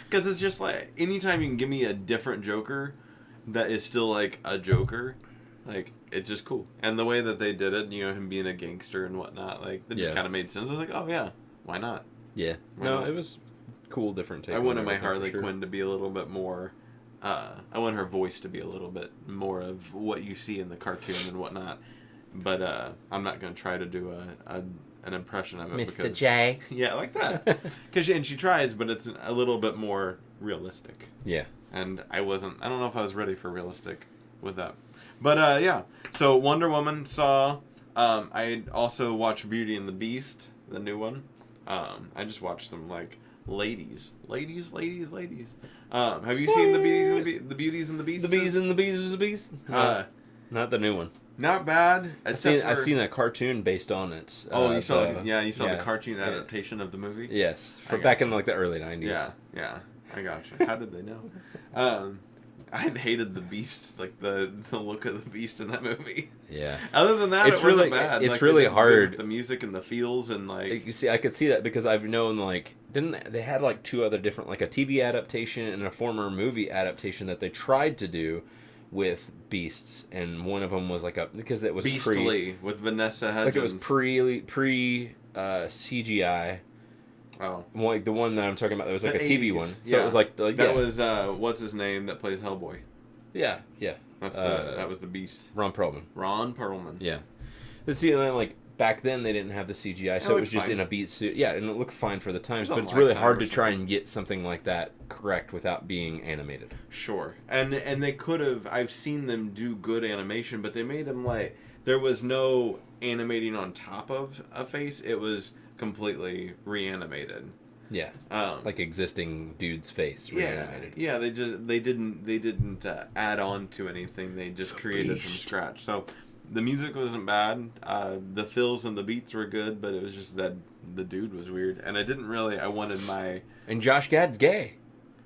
because it's just like anytime you can give me a different Joker that is still like a Joker, like it's just cool. And the way that they did it, him being a gangster and whatnot, like that just kind of made sense. I was like, oh yeah, why not? Yeah, it was cool, different take. I wanted my Harley Quinn to be a little bit more. I want her voice to be a little bit more of what you see in the cartoon and whatnot. But I'm not going to try to do an impression of it. Mr. J. Yeah, like that. And she tries, but it's a little bit more realistic. Yeah. And I don't know if I was ready for realistic with that. But yeah, so Wonder Woman saw. I also watched Beauty and the Beast, the new one. I just watched some like ladies. Have you seen the Beauties and the Beauties and the Beast? The Bees and the Bees the Beast? Not the new one. Not bad. I've seen that cartoon based on it. You saw the cartoon adaptation of the movie? Yes. Back in like the early 90s. Yeah. I gotcha. How did they know? I hated the Beast, like the look of the Beast in that movie. Yeah. Other than that, it wasn't bad. It's like, really hard. The music and the feels and like. You see, I could see that because I've known like didn't they had like 2 other different like a TV adaptation and a former movie adaptation that they tried to do with Beasts, and one of them was like because it was Beastly with Vanessa Hudgens. Like it was pre CGI. Oh, like the one that I'm talking about, that was like a TV one. So it was like that was what's his name that plays Hellboy? Yeah. That was the Beast. Ron Perlman. Yeah. But see, like back then they didn't have the CGI, so it was just in a beat suit. Yeah, and it looked fine for the times, but it's really hard to try and get something like that correct without being animated. Sure, and they could have. I've seen them do good animation, but they made them like there was no animating on top of a face. It was completely reanimated. Yeah, like existing dude's face reanimated. Yeah, they didn't add on to anything. They just created from scratch. So the music wasn't bad. The fills and the beats were good, but it was just that the dude was weird, and I didn't really. I wanted my. And Josh Gad's gay.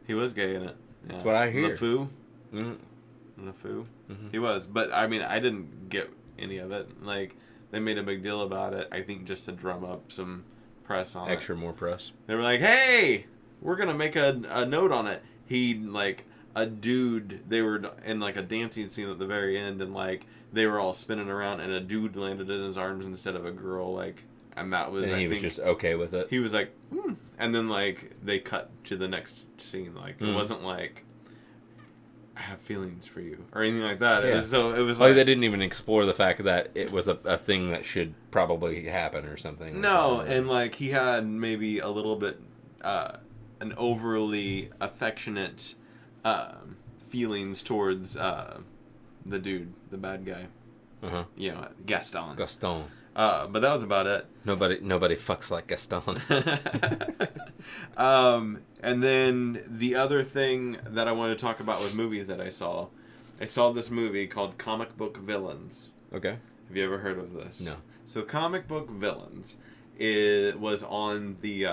He was gay in it. Yeah. That's what I hear. LeFou. Mm-hmm. He was, but I mean, I didn't get any of it. Like. They made a big deal about it, I think, just to drum up some press on it. More press. They were like, hey, we're going to make a note on it. A dude, they were in, like, a dancing scene at the very end, and, like, they were all spinning around, and a dude landed in his arms instead of a girl, like, and that was, and he was just okay with it. He was like, and then, like, they cut to the next scene. Like, it wasn't like... I have feelings for you or anything like that. Yeah. It was like they didn't even explore the fact that it was a thing that should probably happen or something. No, and like he had maybe a little bit an overly affectionate feelings towards the dude, the bad guy. You know, Gaston. But that was about it. Nobody fucks like Gaston. And then the other thing that I want to talk about with movies that I saw this movie called Comic Book Villains. Okay. Have you ever heard of this? No. So Comic Book Villains, it was on the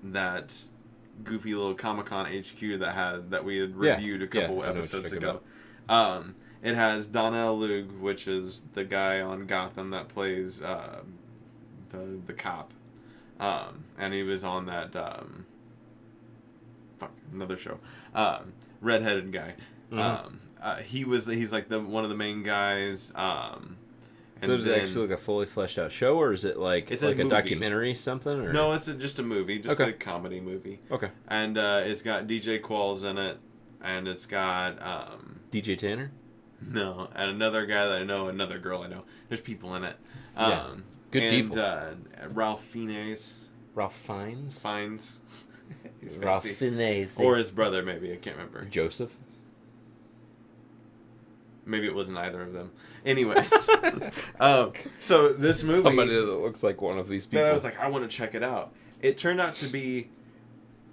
that goofy little Comic-Con HQ that we had reviewed a couple episodes ago. It has Donnell Lug, which is the guy on Gotham that plays the cop, and he was on that another show, redheaded guy. He's like one of the main guys. So is it actually like a fully fleshed out show, or is it like it's like a documentary something? Or? No, it's just a movie, just a comedy movie. Okay. And it's got DJ Qualls in it, and it's got DJ Tanner. No, and another guy that I know, another girl I know. There's people in it. Good people. Ralph Fiennes. Ralph Fiennes. He's Ralph fancy. Fiennes. Or his brother, maybe. I can't remember. Joseph. Maybe it wasn't either of them. Anyways, so this movie. Somebody that looks like one of these people. Then I was like, I want to check it out. It turned out to be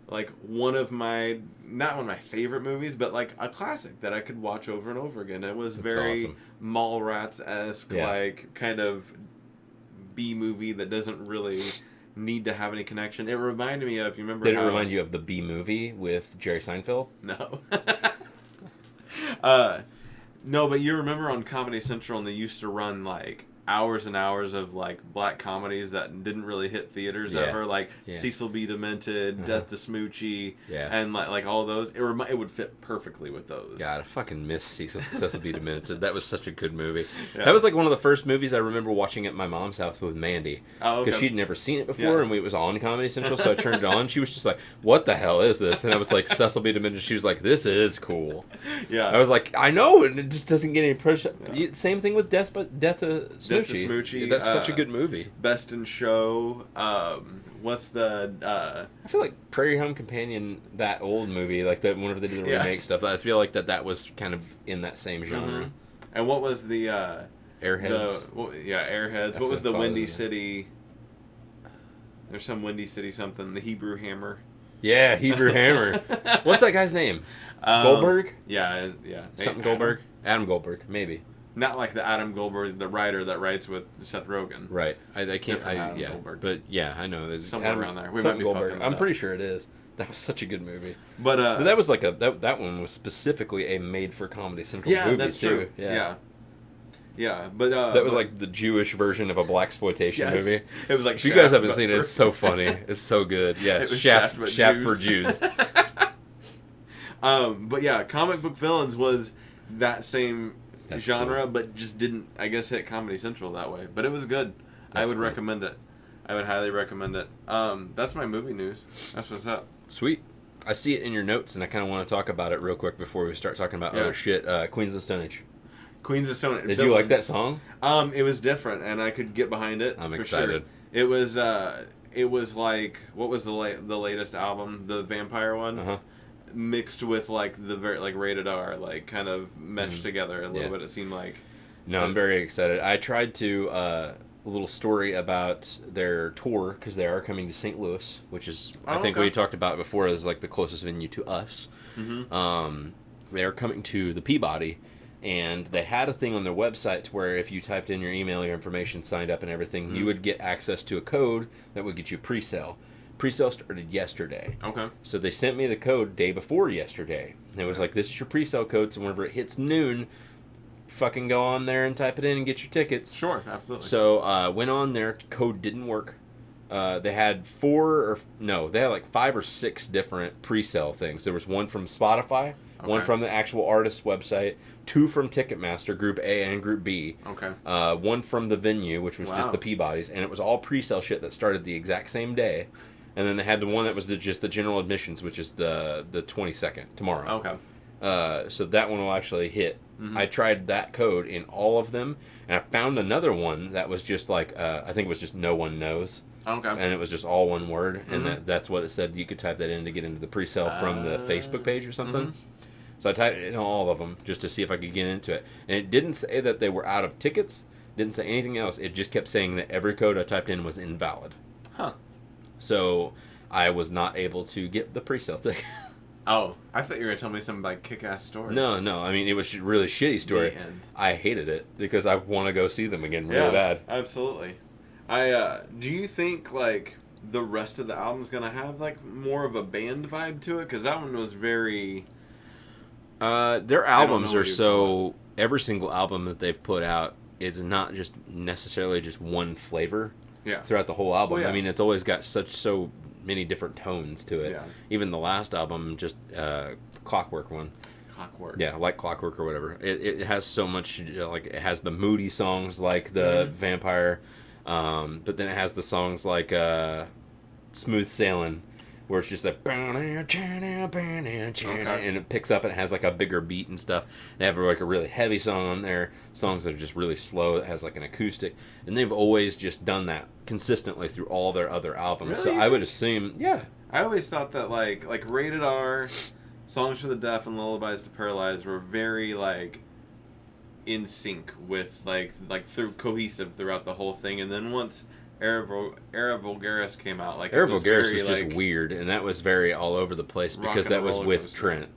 like one of my, not one of my favorite movies, but like a classic that I could watch over and over again. It was very awesome. Mallrats-esque, like kind of B movie that doesn't really need to have any connection. It reminded me of, you remember Did it remind you of the B movie with Jerry Seinfeld? No. No, but you remember on Comedy Central, and they used to run like hours and hours of like black comedies that didn't really hit theaters ever, like Cecil B. Demented, Death to Smoochie, and like all those. It would fit perfectly with those. God, I fucking miss Cecil B. Demented. That was such a good movie. Yeah. That was like one of the first movies I remember watching at my mom's house with Mandy, because she'd never seen it before, and it was on Comedy Central, so I turned it on. She was just like, "What the hell is this?" And I was like, "Cecil B. Demented." She was like, "This is cool." Yeah, I was like, "I know," and it just doesn't get any pressure. Yeah. Same thing with Death to Smoochie. That's such a good movie. Best in Show. What's the? I feel like Prairie Home Companion, that old movie, like that whenever they did the remake stuff. I feel like that was kind of in that same genre. And what was the? Airheads. Airheads. What was the Windy City? There's some Windy City something. The Hebrew Hammer. Yeah, Hebrew Hammer. What's that guy's name? Goldberg? Yeah. Something Goldberg? Adam Goldberg, maybe. Not like the Adam Goldberg, the writer that writes with Seth Rogen. Right. I can't. Goldberg. But yeah, I know. There's somewhere around there. We might be Goldberg. I'm pretty sure it is. That was such a good movie. But that was like that one was specifically a made for Comedy Central movie that's too. True. Yeah. But that was like the Jewish version of a blaxploitation movie. It was like if you guys haven't seen it, it's so funny. It's so good. Yeah, Shaft for Jews. But yeah, Comic Book Villains was that same genre, but just didn't, I guess, hit Comedy Central that way. But it was good. I would recommend it. I would highly recommend it. That's my movie news. That's what's up. Sweet. I see it in your notes, and I kind of want to talk about it real quick before we start talking about other shit. Queens of the Stone Age. Queens of Stone Age. Did you like that song? It was different, and I could get behind it. I'm excited. Sure. It was like, what was the latest album? The vampire one? Mixed with like the very like rated R, like kind of meshed together a little bit. It seemed like. No, I'm very excited. I tried to a little story about their tour, because they are coming to St. Louis, which is I think we talked about before as like the closest venue to us. They are coming to the Peabody, and they had a thing on their website where if you typed in your email, your information, signed up, and everything, you would get access to a code that would get you pre-sale. Pre-sale started yesterday. Okay. So they sent me the code day before yesterday. And it was like, this is your pre-sale code, so whenever it hits noon, fucking go on there and type it in and get your tickets. Sure, absolutely. So went on there, code didn't work. They had like 5 or 6 different pre-sale things. There was one from Spotify, one from the actual artist's website, 2 from Ticketmaster, Group A and Group B. Okay. One from the venue, which was just the Peabodys, and it was all pre-sale shit that started the exact same day. And then they had the one that was just the general admissions, which is the 22nd, tomorrow. Okay. So that one will actually hit. I tried that code in all of them, and I found another one that was just like, I think it was just no one knows. Okay. And it was just all one word, and that's what it said. You could type that in to get into the pre-sale from the Facebook page or something. So I typed it in all of them just to see if I could get into it. And it didn't say that they were out of tickets. Didn't say anything else. It just kept saying that every code I typed in was invalid. Huh. So I was not able to get the pre-sale ticket. Oh, I thought you were going to tell me some like kick-ass story. No. I mean, it was a really shitty story. I hated it because I want to go see them again really bad. Absolutely. Do you think like the rest of the album's going to have like more of a band vibe to it? Because that one was very... Their albums are so... Every single album that they've put out, it's not just necessarily just one flavor throughout the whole album. Well, I mean, it's always got so many different tones to it. Yeah. Even the last album, just Clockwork one. Clockwork. Yeah, like Clockwork or whatever. It has so much, like, it has the moody songs like the Vampire, but then it has the songs like Smooth Sailing, where it's just like, and it picks up and it has like a bigger beat and stuff. They have like a really heavy song on there, songs that are just really slow that has like an acoustic, and they've always just done that consistently through all their other albums. Really? So I would assume, I always thought that like Rated R, Songs for the Deaf, and Lullabies to Paralyze were very like in sync with like through cohesive throughout the whole thing, and then once Era Vulgaris came out, like Era Vulgaris was just weird, and that was very all over the place because that was with Trent,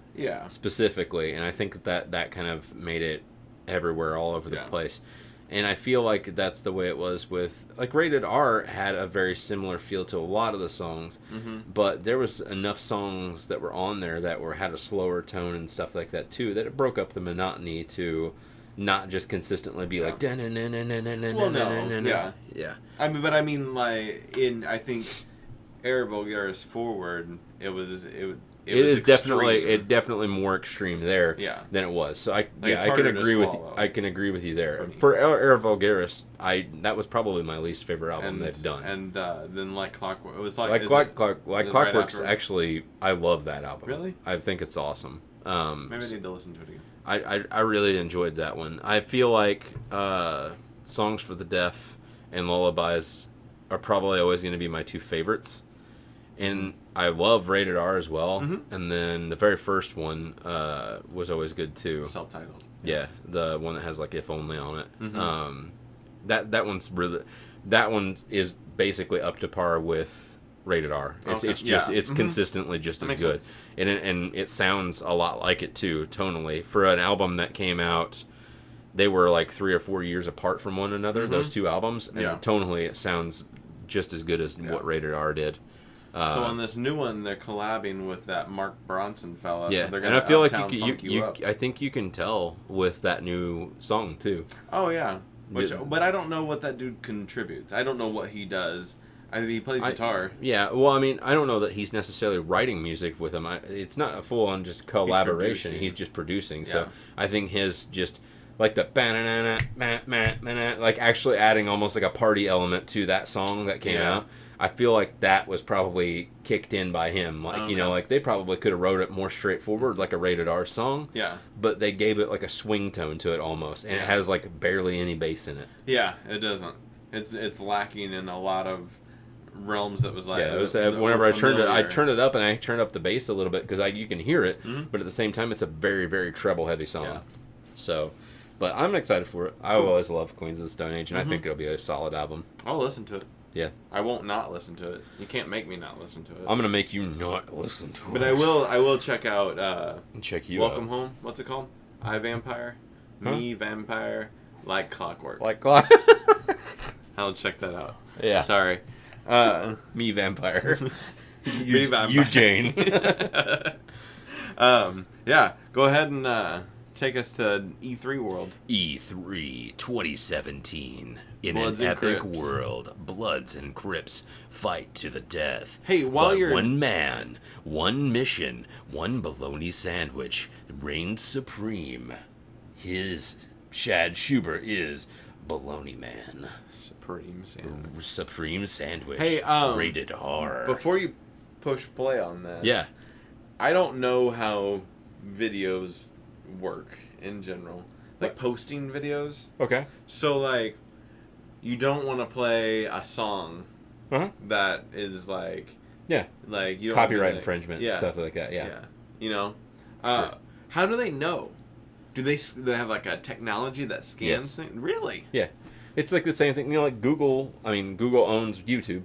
specifically, and I think that kind of made it everywhere, all over the place. And I feel like that's the way it was with like Rated R had a very similar feel to a lot of the songs, but there was enough songs that were on there that had a slower tone and stuff like that too, that it broke up the monotony to not just consistently be like I mean, I think Era Vulgaris forward, it is definitely more extreme there than it was. So I can agree with you. I can agree with you there. For Era Vulgaris, that was probably my least favorite album they've done. And then like Clockwork, it was like Clockwork's actually, I love that album. Really? I think it's awesome. Maybe I need to listen to it again. I really enjoyed that one. I feel like Songs for the Deaf and Lullabies are probably always going to be my two favorites. And I love Rated R as well. And then the very first one was always good too. Self-titled. Yeah, the one that has like If Only on it. That one's really... That one is basically up to par with Rated R. It's consistently just as good. And it sounds a lot like it too, tonally. For an album that came out, they were like 3 or 4 years apart from one another, those two albums, and tonally it sounds just as good as what Rated R did. So on this new one, they're collabing with that Mark Bronson fella. Yeah, so they're and I feel like I think you can tell with that new song too. Oh yeah, but I don't know what that dude contributes. I don't know what he does. I mean, he plays guitar. Yeah, well, I mean, I don't know that he's necessarily writing music with him. It's not a full-on just collaboration. He's just producing. So I think his just like the like actually adding almost like a party element to that song that came out. I feel like that was probably kicked in by him. Like, you know, like they probably could have wrote it more straightforward, like a Rated R song. Yeah. But they gave it like a swing tone to it almost, and it has like barely any bass in it. Yeah, it doesn't. It's lacking in a lot of realms that was like it was, whenever I turned it up, and I turned up the bass a little bit because you can hear it, but at the same time it's a very, very treble heavy song. So, but I'm excited for it. I always love Queens of the Stone Age, and I think it'll be a solid album. I'll listen to it. Yeah, I won't not listen to it. You can't make me not listen to it. I'm gonna make you not listen to it. But I will check out. Check you Welcome out. Home. What's it called? I Vampire. Me Vampire. Like Clockwork. Like clock. I'll check that out. Yeah. Sorry. Me Vampire. Me Vampire. You Jane. Yeah. Go ahead and take us to E3 World. E3 2017. In Bloods an and epic Crips. world, Bloods and Crips fight to the death. Hey, while but you're... one man, one mission, one bologna sandwich reigns supreme. His Shaad Schubert is Bologna Man. Supreme Sandwich. Supreme Sandwich. Hey, Rated R. Before you push play on this... Yeah. I don't know how videos work in general. Like posting videos. Okay. So, like, you don't want to play a song that is, like... Yeah. Like, you don't copyright infringement and stuff like that, Yeah. You know? How do they know? Do they have, like, a technology that scans things? Really? Yeah. It's like the same thing, you know, like Google. I mean, Google owns YouTube.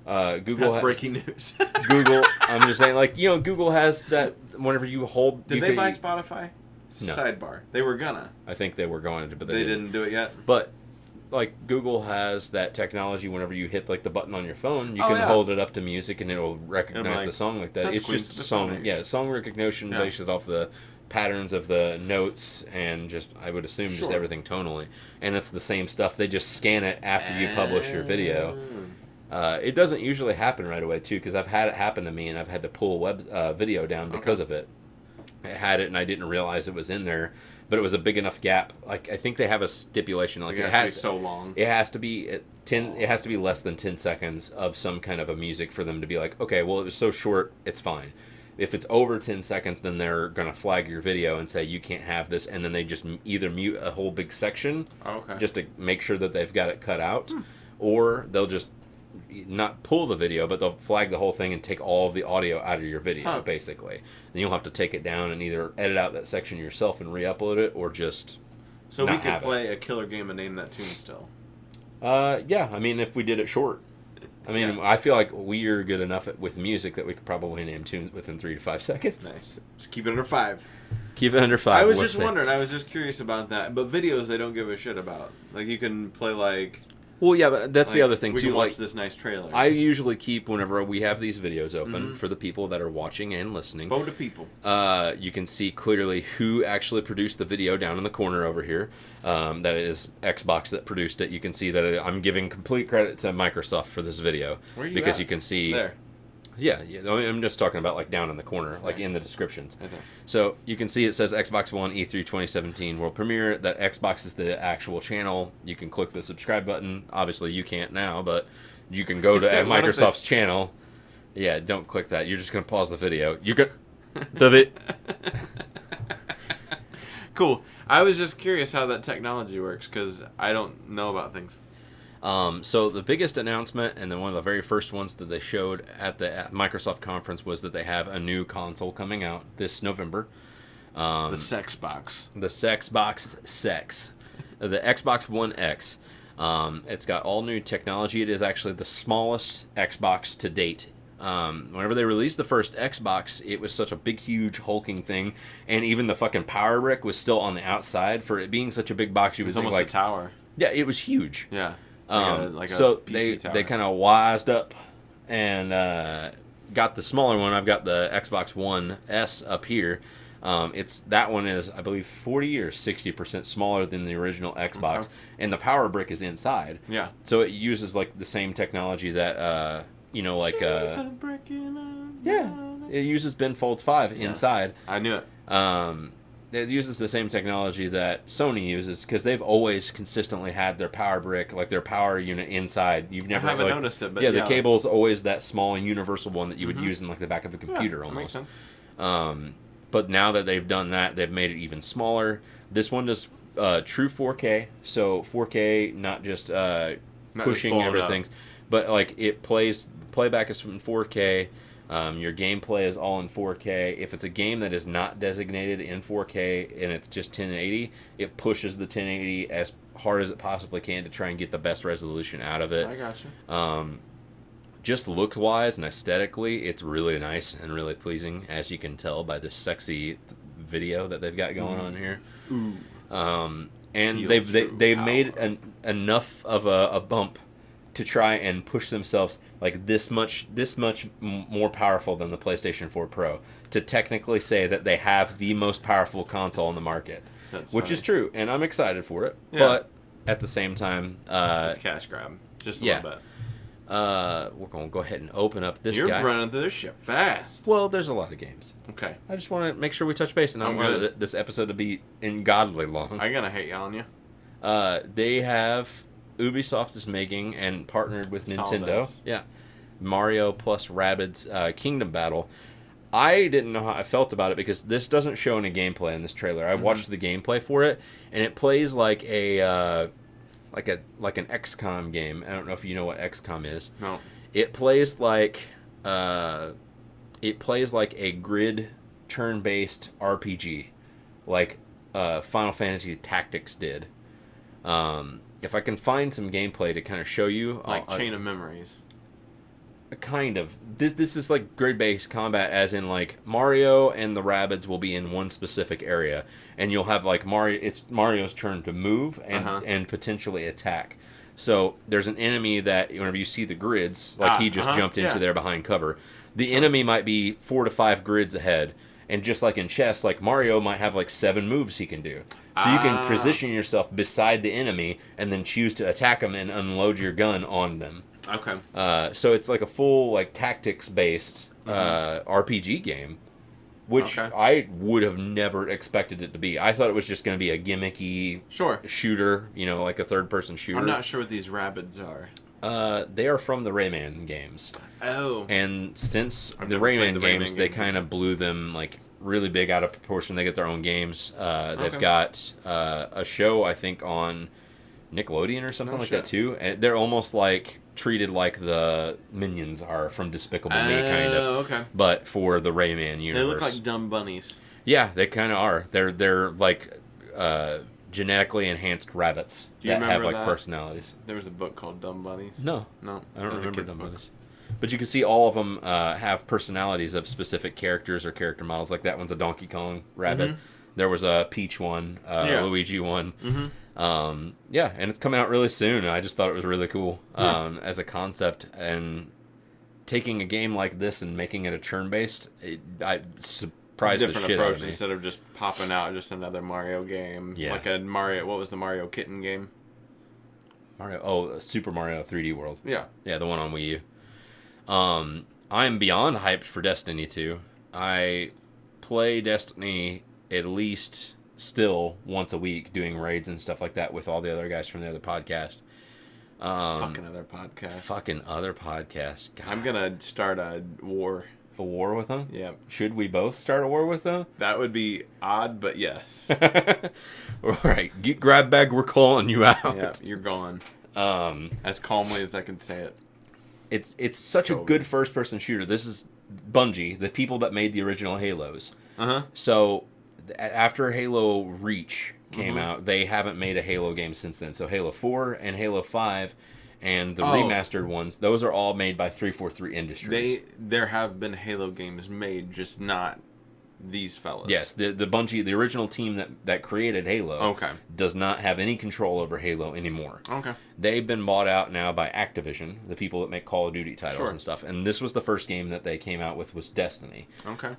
Google. That's breaking news. Google. I'm just saying, like, you know, Google has that. Whenever you hold. Did they buy Spotify? No. Sidebar. They were gonna. I think they were going to, but they didn't do it yet. But like Google has that technology. Whenever you hit like the button on your phone, you can hold it up to music and it'll recognize the song like that. It's just song. Yeah, song recognition based off the patterns of the notes and just I would assume just everything tonally, and it's the same stuff. They just scan it after you publish your video. It doesn't usually happen right away too, because I've had it happen to me and I've had to pull video down because of it. I had it and I didn't realize it was in there, but it was a big enough gap. Like I think they have a stipulation, like it has to be so long. It has to be 10. It has to be less than 10 seconds of some kind of a music for them to be like, okay, well it was so short, it's fine. If it's over 10 seconds, then they're going to flag your video and say you can't have this, and then they just either mute a whole big section just to make sure that they've got it cut out, or they'll just not pull the video, but they'll flag the whole thing and take all of the audio out of your video, basically. Then you'll have to take it down and either edit out that section yourself and re-upload it, or just So we could play a killer game and name that tune still. Yeah, I mean, if we did it short. I mean, I feel like we are good enough with music that we could probably name tunes within 3 to 5 seconds. Nice. Just keep it under 5. Keep it under 5. I was just wondering. I was just curious about that. But videos, they don't give a shit about. Like, you can play, like... Well, yeah, but that's the other thing, we too. We can watch this nice trailer. I usually keep, whenever we have these videos open, for the people that are watching and listening. Vote to people. You can see clearly who actually produced the video down in the corner over here. That is Xbox that produced it. You can see that I'm giving complete credit to Microsoft for this video. Where are you because at? you can see... There. Yeah, I'm just talking about like down in the corner, like in the descriptions. Okay. So you can see it says Xbox One E3 2017 World Premiere. That Xbox is the actual channel. You can click the subscribe button. Obviously, you can't now, but you can go to Microsoft's channel. Yeah, don't click that. You're just gonna pause the video. You could. Cool. I was just curious how that technology works because I don't know about things. So the biggest announcement, and then one of the very first ones that they showed at the Microsoft conference, was that they have a new console coming out this November. The Sex Box. The Sexbox Sex. The Xbox One X. It's got all new technology. It is actually the smallest Xbox to date. Whenever they released the first Xbox, it was such a big, huge, hulking thing, and even the fucking power brick was still on the outside. For it being such a big box, you would think almost like a tower. Yeah, it was huge. Yeah. So they kind of wised up and got the smaller one. I've got the Xbox One S up here. That one is, I believe, 40 or 60% smaller than the original Xbox, and the power brick is inside. Yeah. So it uses like the same technology that it uses Ben Folds 5 inside. I knew it. It uses the same technology that Sony uses because they've always consistently had their power brick, like their power unit inside. You've never I haven't noticed it, but the cable's always that small and universal one that you would use in like the back of a computer almost. That makes sense. But now that they've done that, they've made it even smaller. This one does true 4K, so 4K, not just pushing everything, but like playback is from 4K. Your gameplay is all in 4K. If it's a game that is not designated in 4K and it's just 1080, it pushes the 1080 as hard as it possibly can to try and get the best resolution out of it. I gotcha. Just look-wise and aesthetically, it's really nice and really pleasing, as you can tell by this sexy video that they've got going on here. Ooh. And they've made enough of a bump to try and push themselves like this much more powerful than the PlayStation 4 Pro to technically say that they have the most powerful console on the market. Which is true, and I'm excited for it. Yeah. But at the same time, it's a cash grab. Just a little bit. We're going to go ahead and open up this guy. You're running through this shit fast. Well, there's a lot of games. Okay. I just want to make sure we touch base, and I don't want this episode to be ungodly long. I'm going to hate on you. They have... Ubisoft is making and partnered with Nintendo. Yeah. Mario plus Rabbids Kingdom Battle. I didn't know how I felt about it because this doesn't show any gameplay in this trailer. I watched the gameplay for it, and it plays like an XCOM game. I don't know if you know what XCOM is. No. It plays like a grid turn-based RPG, like Final Fantasy Tactics did. If I can find some gameplay to kind of show you, Like Chain of Memories. Kind of. This is like grid-based combat, as in like Mario and the Rabbids will be in one specific area, and you'll have like it's Mario's turn to move and potentially attack. So there's an enemy that whenever you see the grids, like he just jumped into there behind cover, the enemy might be 4 to 5 grids ahead, and just like in chess, like Mario might have like 7 moves he can do. So you can position yourself beside the enemy and then choose to attack them and unload your gun on them. Okay. So it's like a full like tactics-based RPG game, which I would have never expected it to be. I thought it was just going to be a gimmicky shooter, like a third-person shooter. I'm not sure what these Rabbids are. They are from the Rayman games. Oh. And since the Rayman games, they kind of blew them like really big out of proportion. They get their own games. They've got a show, I think, on Nickelodeon or something that too. And they're almost like treated like the Minions are from Despicable Me, kind of. Okay. But for the Rayman universe. They look like dumb bunnies. Yeah, they kind of are. They're like genetically enhanced rabbits that have like personalities. There was a book called Dumb Bunnies. No, I don't remember Dumb Bunnies. But you can see all of them have personalities of specific characters or character models. Like that one's a Donkey Kong rabbit. There was a Peach one, Luigi one. And it's coming out really soon. I just thought it was really cool as a concept. And taking a game like this and making it a turn-based, I surprised the shit out of me. Instead of just popping out just another Mario game. Yeah. Like a Mario, what was the Mario Kitten game? Super Mario 3D World. Yeah. Yeah, the one on Wii U. I'm beyond hyped for Destiny 2. I play Destiny at least still once a week doing raids and stuff like that with all the other guys from the other podcast. Fucking other podcast. God. I'm gonna start a war. A war with them? Yeah. Should we both start a war with them? That would be odd, but yes. All right, get grab bag. We're calling you out. Yeah, you're gone. As calmly as I can say it. It's such a good first-person shooter. This is Bungie, the people that made the original Halos. So after Halo Reach came out, they haven't made a Halo game since then. So Halo 4 and Halo 5 and the remastered ones, those are all made by 343 Industries. There have been Halo games made, just not these fellas. Yes, the Bungie, the original team that created Halo, does not have any control over Halo anymore. Okay. They've been bought out now by Activision, the people that make Call of Duty titles and stuff. And this was the first game that they came out with was Destiny. Okay.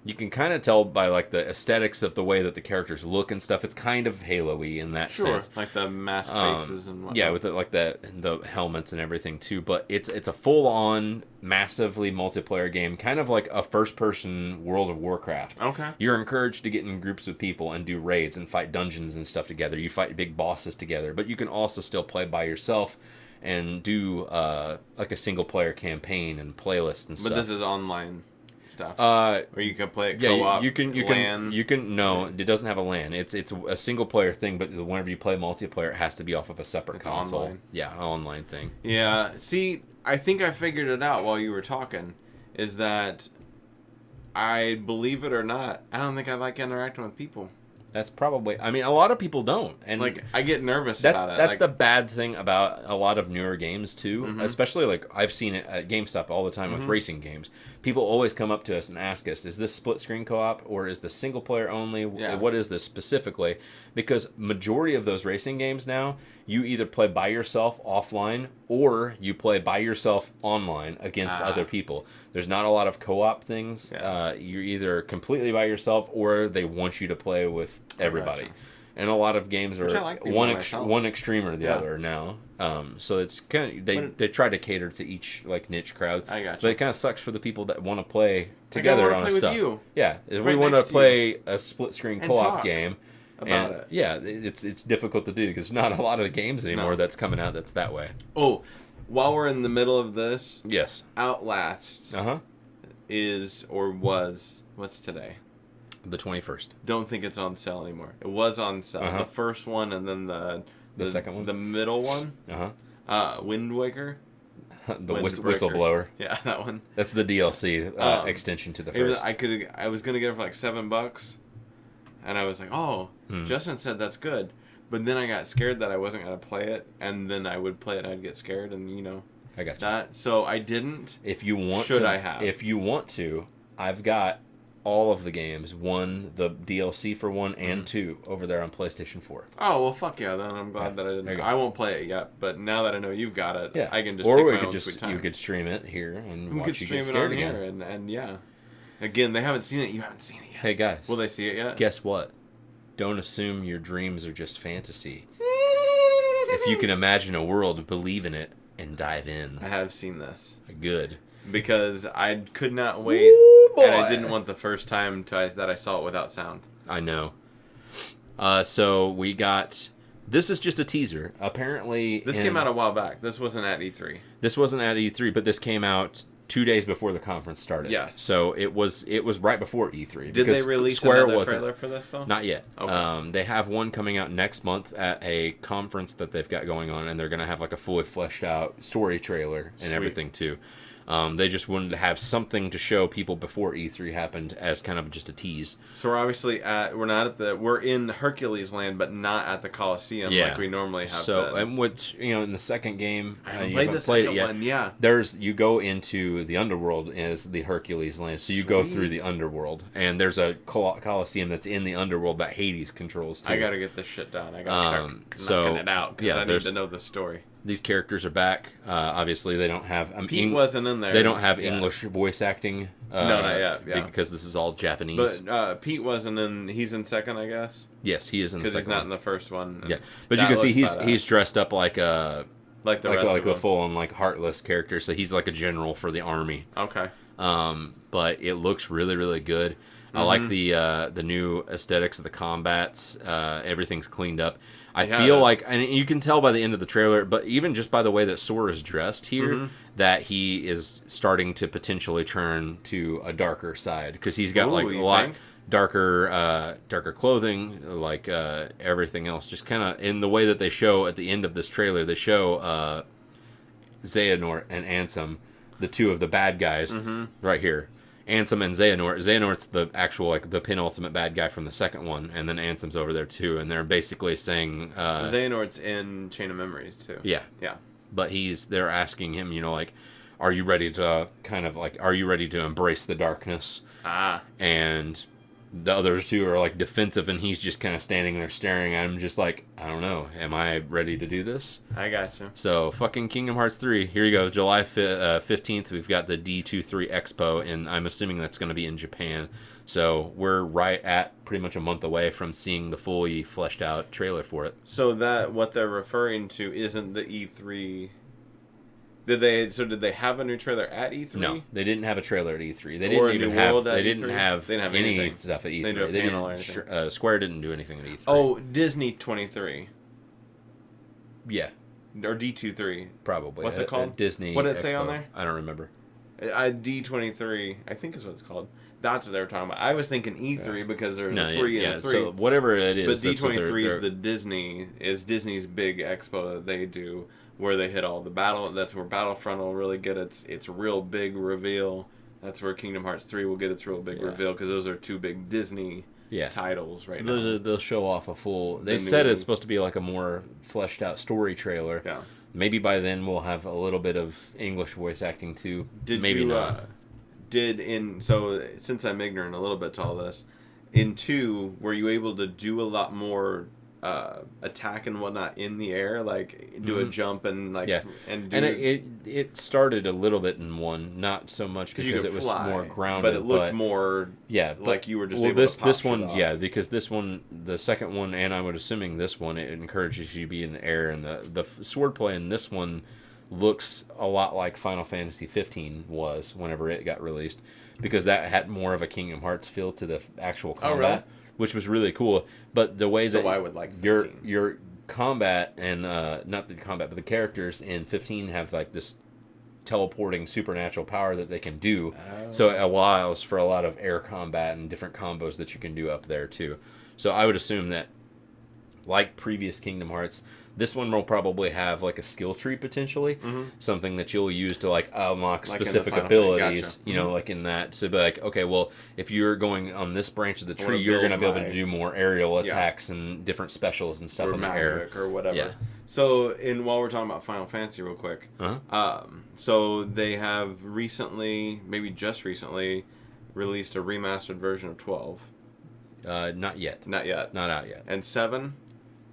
You can kind of tell by like the aesthetics of the way that the characters look and stuff. It's kind of Halo-y in that sense. Like the mask faces and whatnot. Yeah, with the helmets and everything too. But it's a full-on, massively multiplayer game, kind of like a first-person World of Warcraft. Okay. You're encouraged to get in groups with people and do raids and fight dungeons and stuff together. You fight big bosses together, but you can also still play by yourself and do like a single-player campaign and playlists and stuff. But this is online stuff. Or you can play it co-op. You can. No, it doesn't have a LAN. It's a single player thing, but whenever you play multiplayer, it has to be off of a separate console. Online. Yeah, an online thing. Yeah. See, I think I figured it out while you were talking. Is that I believe it or not, I don't think I like interacting with people. That's probably. I mean, a lot of people don't, and like I get nervous about it. That's the bad thing about a lot of newer games too. Especially like I've seen it at GameStop all the time with racing games. People always come up to us and ask us, "Is this split screen co-op or is this single player only? Yeah. What is this specifically?" Because majority of those racing games now, you either play by yourself offline or you play by yourself online against other people. There's not a lot of co-op things. Yeah. You're either completely by yourself or they want you to play with everybody. Gotcha. And a lot of games are one extreme or the other now. So it's kind of they try to cater to each like niche crowd. I got you. But it kind of sucks for the people that want to play together on stuff. You. Yeah, if we want to play a split screen co-op game about it. Yeah, it's difficult to do because not a lot of games anymore that's coming out that's that way. Oh, while we're in the middle of this, yes, Outlast. is or was, what's today? The 21st. Don't think it's on sale anymore. It was on sale. The first one and then the second one? The middle one. Wind Waker. The whistleblower. Yeah, that one. That's the DLC extension to the first. I was gonna get it for like $7, and I was like, oh, Justin said that's good, but then I got scared that I wasn't gonna play it, and then I would play it, and I'd get scared, and I got you. That. So I didn't. If you want, I have? If you want to, I've got all of the games, the DLC for 1 and 2 over there on PlayStation 4. Oh, well, fuck yeah, then I'm glad that I didn't. I won't play it yet, but now that I know you've got it, I can just take my own sweet time. You could stream it here and we watch could you stream get it scared on again. here, and yeah. Again, they haven't seen it. You haven't seen it yet. Hey, guys. Will they see it yet? Guess what? Don't assume your dreams are just fantasy. If you can imagine a world, believe in it and dive in. I have seen this. Good. Because I could not wait, and I didn't want the first time that I saw it without sound. I know. So we got... This is just a teaser. Apparently... This came out a while back. This wasn't at E3. This wasn't at E3, but this came out 2 days before the conference started. Yes. So it was right before E3. Did they release another trailer for this, though? Not yet. Okay. They have one coming out next month at a conference that they've got going on, and they're going to have like a fully fleshed out story trailer and everything, too. They just wanted to have something to show people before E3 happened as kind of just a tease. So we're obviously we're in Hercules Land, but not at the Coliseum like we normally have. So, and which, in the second game, I haven't played it yet. Yeah. You go into the underworld as the Hercules Land. So you go through the underworld, and there's a Coliseum that's in the underworld that Hades controls too. I gotta get this shit done. I gotta start knocking it out because I need to know the story. These characters are back. Obviously, they don't have... Pete wasn't in there. They don't have English voice acting. No, not yet. Yeah. Because this is all Japanese. But Pete wasn't in... He's in second, I guess? Yes, he is in the second Because he's not in the first one. Yeah. But you can see he's dressed up like a... Like the rest of them. A full-on, heartless character. So he's like a general for the army. Okay. But it looks really, really good. I like the new aesthetics of the combats. Everything's cleaned up. I feel like, and you can tell by the end of the trailer, but even just by the way that Sora is dressed here, that he is starting to potentially turn to a darker side because he's got a lot darker clothing, everything else. Just kind of in the way that they show at the end of this trailer, they show Xehanort and Ansem, the two of the bad guys, right here. Ansem and Xehanort. Xehanort's the actual, the penultimate bad guy from the second one, and then Ansem's over there too, and they're basically saying... Xehanort's in Chain of Memories too. Yeah. Yeah. But they're asking him, are you ready to are you ready to embrace the darkness? And the other two are defensive, and he's just kind of standing there staring at him, just I don't know, am I ready to do this? I gotcha. So fucking Kingdom Hearts 3, here you go, July 15th, we've got the D23 Expo, and I'm assuming that's going to be in Japan. So we're right at pretty much a month away from seeing the fully fleshed out trailer for it. So what they're referring to isn't the E3... Did they have a new trailer at E3? No, they didn't have a trailer at E3. They didn't have any anything. stuff at E3. They didn't do a panel or anything. Square didn't do anything at E3. Oh, Disney 23. Yeah. Or D23. Probably. What's it called? Disney. What did it Expo. say on there? I don't remember. D23, I think is what it's called. That's what they were talking about. I was thinking E3 because there's a 3 and a 3. So whatever it is. But D23 is Disney's big expo that they do, where they hit all the battle. That's where Battlefront will really get its real big reveal. That's where Kingdom Hearts 3 will get its real big reveal, because those are two big Disney titles right now. They'll show off a full... They said it's supposed to be a more fleshed out story trailer. Yeah. Maybe by then we'll have a little bit of English voice acting too. Maybe not. So since I'm ignorant a little bit to all this, in 2, were you able to do a lot more attack and whatnot in the air, do a jump and it started a little bit in 1, not so much because it was more grounded, but it looked more like you were just able to pop this one off. Because this one, the second one, and I would assuming this one, it encourages you to be in the air, and the swordplay in this one looks a lot like Final Fantasy 15 was whenever it got released, because that had more of a Kingdom Hearts feel to the actual combat, which was really cool. But the way that I would like 15. your combat and not the combat, but the characters in 15 have this teleporting supernatural power that they can do. So it allows for a lot of air combat and different combos that you can do up there too. So I would assume that, like previous Kingdom Hearts, this one will probably have like a skill tree potentially, something that you'll use to like unlock Like in the specific Final abilities. Gotcha. You know, like in that. So be like, okay, well, if you're going on this branch of the I tree, wanna you're going to build be able my- to do more aerial Yeah. attacks and different specials and stuff or in the air. magic or whatever. Yeah. So, while we're talking about Final Fantasy real quick, so they have recently, maybe just recently, released a remastered version of 12. Not yet. Not yet. Not out yet. And 7?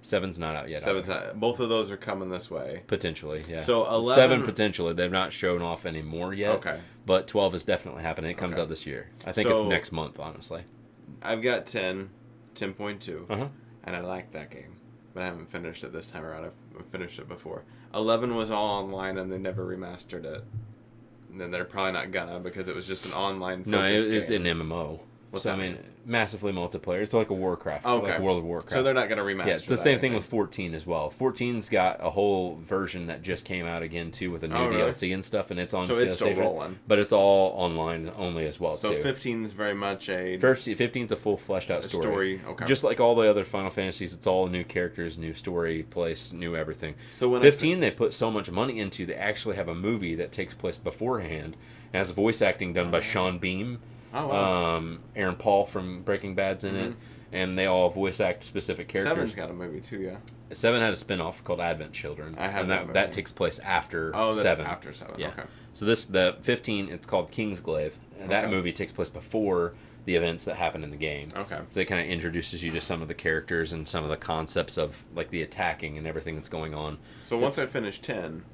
7's not out yet. Seven's either. not, both of those are coming this way. Potentially, yeah. So 11 7 potentially. They've not shown off any more yet. Okay. But 12 is definitely happening. It comes Okay. out this year. I think So- it's next month, honestly. I've got 10.2, Uh-huh. and I like that game, but I haven't finished it this time around. I've finished it before. 11 was all online, and they never remastered it. And then they're probably not gonna, because it was just an online focused No, it's game. an MMO. What's So, that I mean, mean? massively multiplayer. It's like a Warcraft, Okay. like World of Warcraft. So they're not gonna remaster. Yeah, it's the that, same I thing think. with 14 as well. 14's got a whole version that just came out again too with a new Oh, really? DLC and stuff, and it's on So it's still PlayStation, rolling. but it's all online only as well So too. 15's very much a 15's a full fleshed out story. Okay. Just like all the other Final Fantasies, it's all new characters, new story, place, new everything. So when 15, they put so much money into, they actually have a movie that takes place beforehand. It has voice acting done by Sean Beam. Oh, wow. Aaron Paul from Breaking Bad's in it, and they all voice act specific characters. 7's got a movie too, yeah. 7 had a spin-off called Advent Children. I have and that that movie. takes place after Oh, that's 7. after 7. Yeah. Okay. So the 15, it's called Kingsglaive, and that Okay. movie takes place before the events that happen in the game. Okay. So it kind of introduces you to some of the characters and some of the concepts of like the attacking and everything that's going on. So once I finish 10,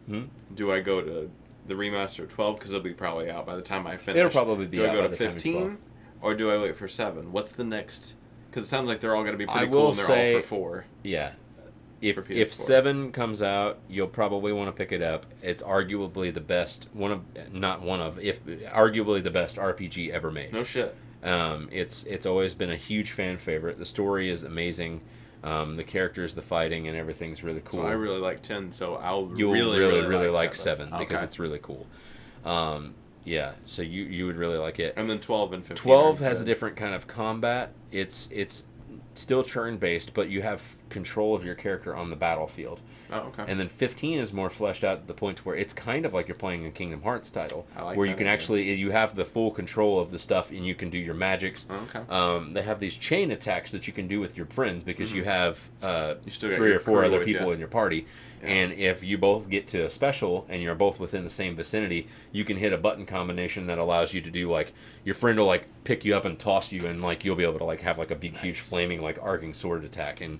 do I go to the remaster of 12? Because it'll be probably out by the time I finish. It'll probably be Do I out go by to the time of 15? Or do I wait for 7? What's the next? Because it sounds like they're all going to be I pretty will cool and they're say- all for 4. Yeah. For If PS4. 7 comes out, you'll probably want to pick it up. It's arguably the best arguably the best RPG ever made. No shit. It's always been a huge fan favorite. The story is amazing. The characters, the fighting, and everything's really cool. So I really like 10, so I'll You'll really like 7 because Okay. it's really cool. Yeah, so you would really like it. And then 12 and 15. 12 are has a good. different kind of combat. It's still turn based, but you have control of your character on the battlefield. Oh, okay. And then 15 is more fleshed out to the point where it's kind of like you're playing a Kingdom Hearts title, I like where you that can idea. actually you have the full control of the stuff and you can do your magics. Okay. They have these chain attacks that you can do with your friends because you have still got 3 your or 4 crew other with people ya. in your party. Yeah. And if you both get to a special and you're both within the same vicinity, you can hit a button combination that allows you to do like your friend will like pick you up and toss you, and like you'll be able to like have like a big huge flaming like arcing sword attack, and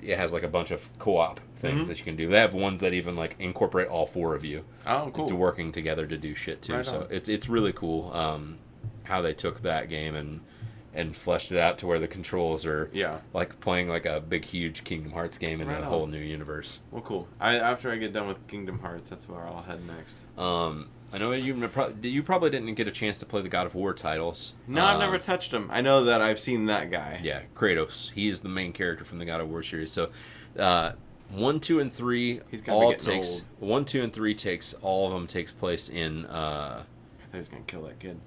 it has like a bunch of co-op things that you can do. They have ones that even like incorporate all 4 of you Oh, cool. to working together to do shit too. Right So on. it's really cool how they took that game and fleshed it out to where the controls are Yeah. like playing like a big huge Kingdom Hearts game in Right a on. whole new universe. Well, cool. After I get done with Kingdom Hearts, that's where I'll head next. I know you probably didn't get a chance to play the God of War titles. No, I've never touched them. I know that I've seen that guy. Yeah, Kratos. He's the main character from the God of War series. So, 1, 2, and 3 He's gotta be all getting takes old. 1, 2, and 3 takes all of them takes place in. I thought he was gonna kill that kid.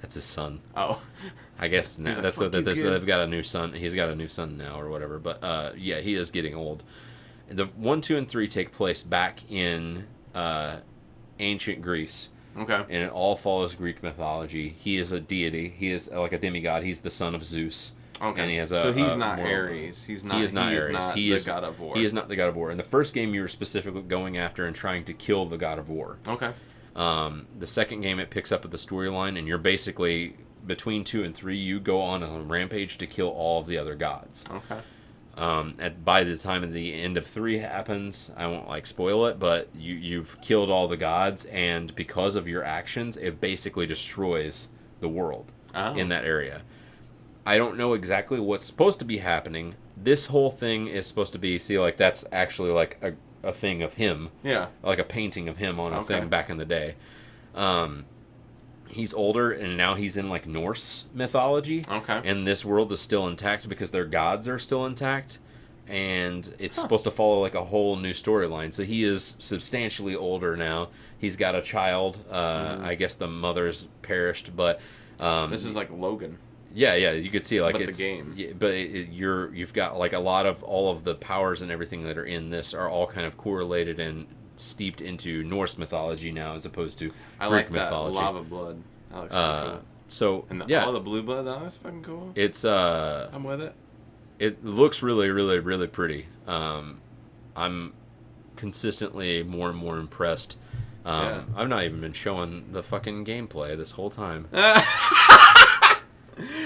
That's his son. Oh. I guess now He's like, that's "Fuck you, kid." they've got a new son. He's got a new son now or whatever. But yeah, he is getting old. The 1, 2, and 3 take place back in ancient Greece. Okay. And it all follows Greek mythology. He is a deity. He is like a demigod. He's the son of Zeus. Okay. And he has so he's a not moral- Ares. He's not. He is not Ares. He the is God of War. He is not the God of War. In the first game, you were specifically going after and trying to kill the God of War. Okay. The second game, it picks up with the storyline, and you're basically between 2 and 3. You go on a rampage to kill all of the other gods. Okay. By the time of the end of 3 happens, I won't like spoil it, but you've killed all the gods, and because of your actions, it basically destroys the world in that area. I don't know exactly what's supposed to be happening. This whole thing is supposed to be, like that's actually like a thing of him. Yeah. Like a painting of him on a Okay. thing back in the day. He's older, and now he's in like Norse mythology. Okay. And this world is still intact because their gods are still intact. and it's supposed to follow like a whole new storyline. So he is substantially older now. He's got a child. I guess the mother's perished, but this is like Logan. Yeah, you could see like but it's the game. But you've got like a lot of all of the powers and everything that are in this are all kind of correlated and steeped into Norse mythology now, as opposed to Greek mythology. Lava blood. That looks pretty cool. So and the blue blood. That looks fucking cool. It's I'm with it. It looks really, really, really pretty. I'm consistently more and more impressed. I've not even been showing the fucking gameplay this whole time.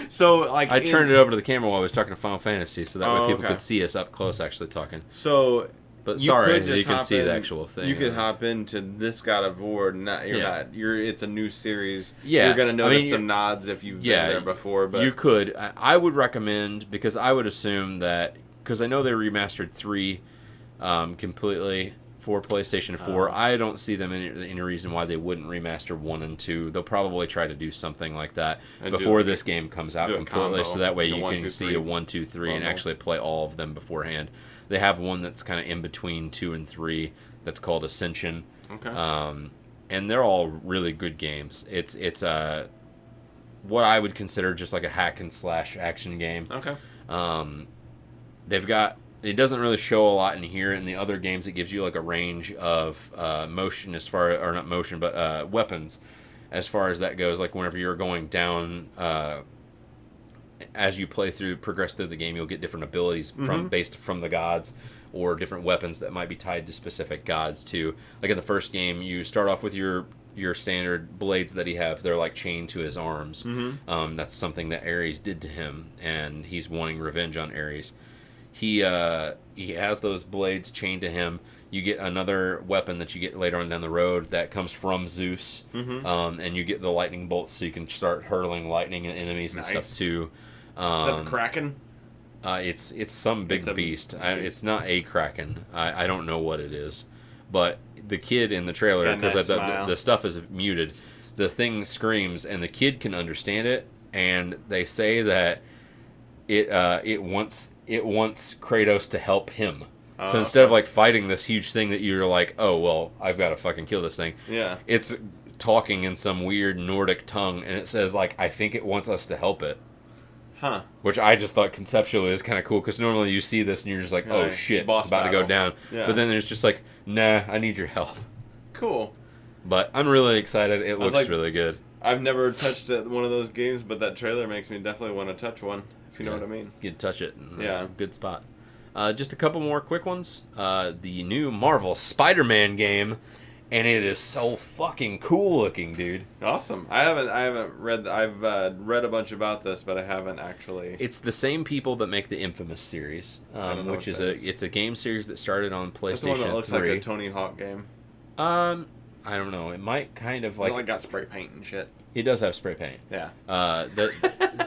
So, like, I turned it over to the camera while I was talking to Final Fantasy, so that way people could see us up close actually talking. So, but sorry, you can see the actual thing. You could hop into this God of War. It's a new series. Yeah, you're gonna notice some nods if you've been there before. But you could. I would recommend, because I would assume that, because I know they remastered 3 completely for PlayStation 4. I don't see them any reason why they wouldn't remaster 1 and 2. They'll probably try to do something like that before this game comes out completely, so that way you can see a 1, 2, 3 and actually play all of them beforehand. They have one that's kind of in between 2 and 3 that's called Ascension. Okay. And they're all really good games. It's what I would consider just like a hack and slash action game. Okay. They've got. It doesn't really show a lot in here. In the other games, it gives you like a range of motion or not motion, but weapons as far as that goes. Like whenever you're going down, as you progress through the game, you'll get different abilities based from the gods, or different weapons that might be tied to specific gods too. Like in the first game, you start off with your standard blades that he have. They're like chained to his arms. That's something that Ares did to him, and he's wanting revenge on Ares. He has those blades chained to him. You get another weapon that you get later on down the road that comes from Zeus, and you get the lightning bolts, so you can start hurling lightning at enemies and stuff too. Is that the Kraken? It's some big beast. It's not a Kraken. I don't know what it is, but the kid in the trailer, because the stuff is muted, the thing screams, and the kid can understand it, and they say that it wants Kratos to help him. So instead of like fighting this huge thing that you're like, oh well, I've got to fucking kill this thing. Yeah. It's talking in some weird Nordic tongue, and it says like, I think it wants us to help it. Huh. Which I just thought conceptually is kind of cool, because normally you see this and you're just like, oh shit, it's about to go down. Yeah. But then there's just like, nah, I need your help. Cool. But I'm really excited. It looks really good. I've never touched one of those games, but that trailer makes me definitely want to touch one. You know what I mean? You can touch it. Good spot. Just a couple more quick ones. The new Marvel Spider-Man game, and it is so fucking cool looking, dude. Awesome. I haven't read. I've read a bunch about this, but I haven't actually. It's the same people that make the Infamous series, which is it's a game series that started on PlayStation 3. That's the one that looks like a Tony Hawk game. I don't know. It might kind of like got spray paint and shit. He does have spray paint. Yeah. The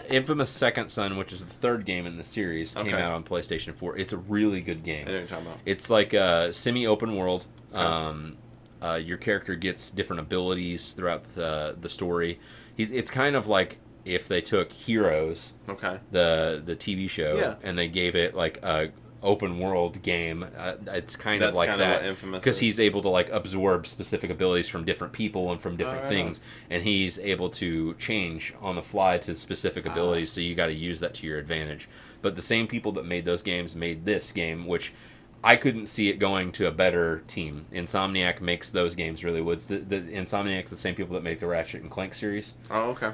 Infamous Second Son, which is the third game in the series, came out on PlayStation 4. It's a really good game. I know what you're talking about. It's like a semi-open world. Your character gets different abilities throughout the story. It's kind of like if they took Heroes, the TV show, and they gave it like a open world game. It's kind of like that, because he's able to like absorb specific abilities from different people and from different things, and he's able to change on the fly to specific abilities, so you got to use that to your advantage. But the same people that made those games made this game, which I couldn't see it going to a better team. Insomniac makes those games really good. The Insomniac's the same people that make the Ratchet and Clank series. Oh, okay.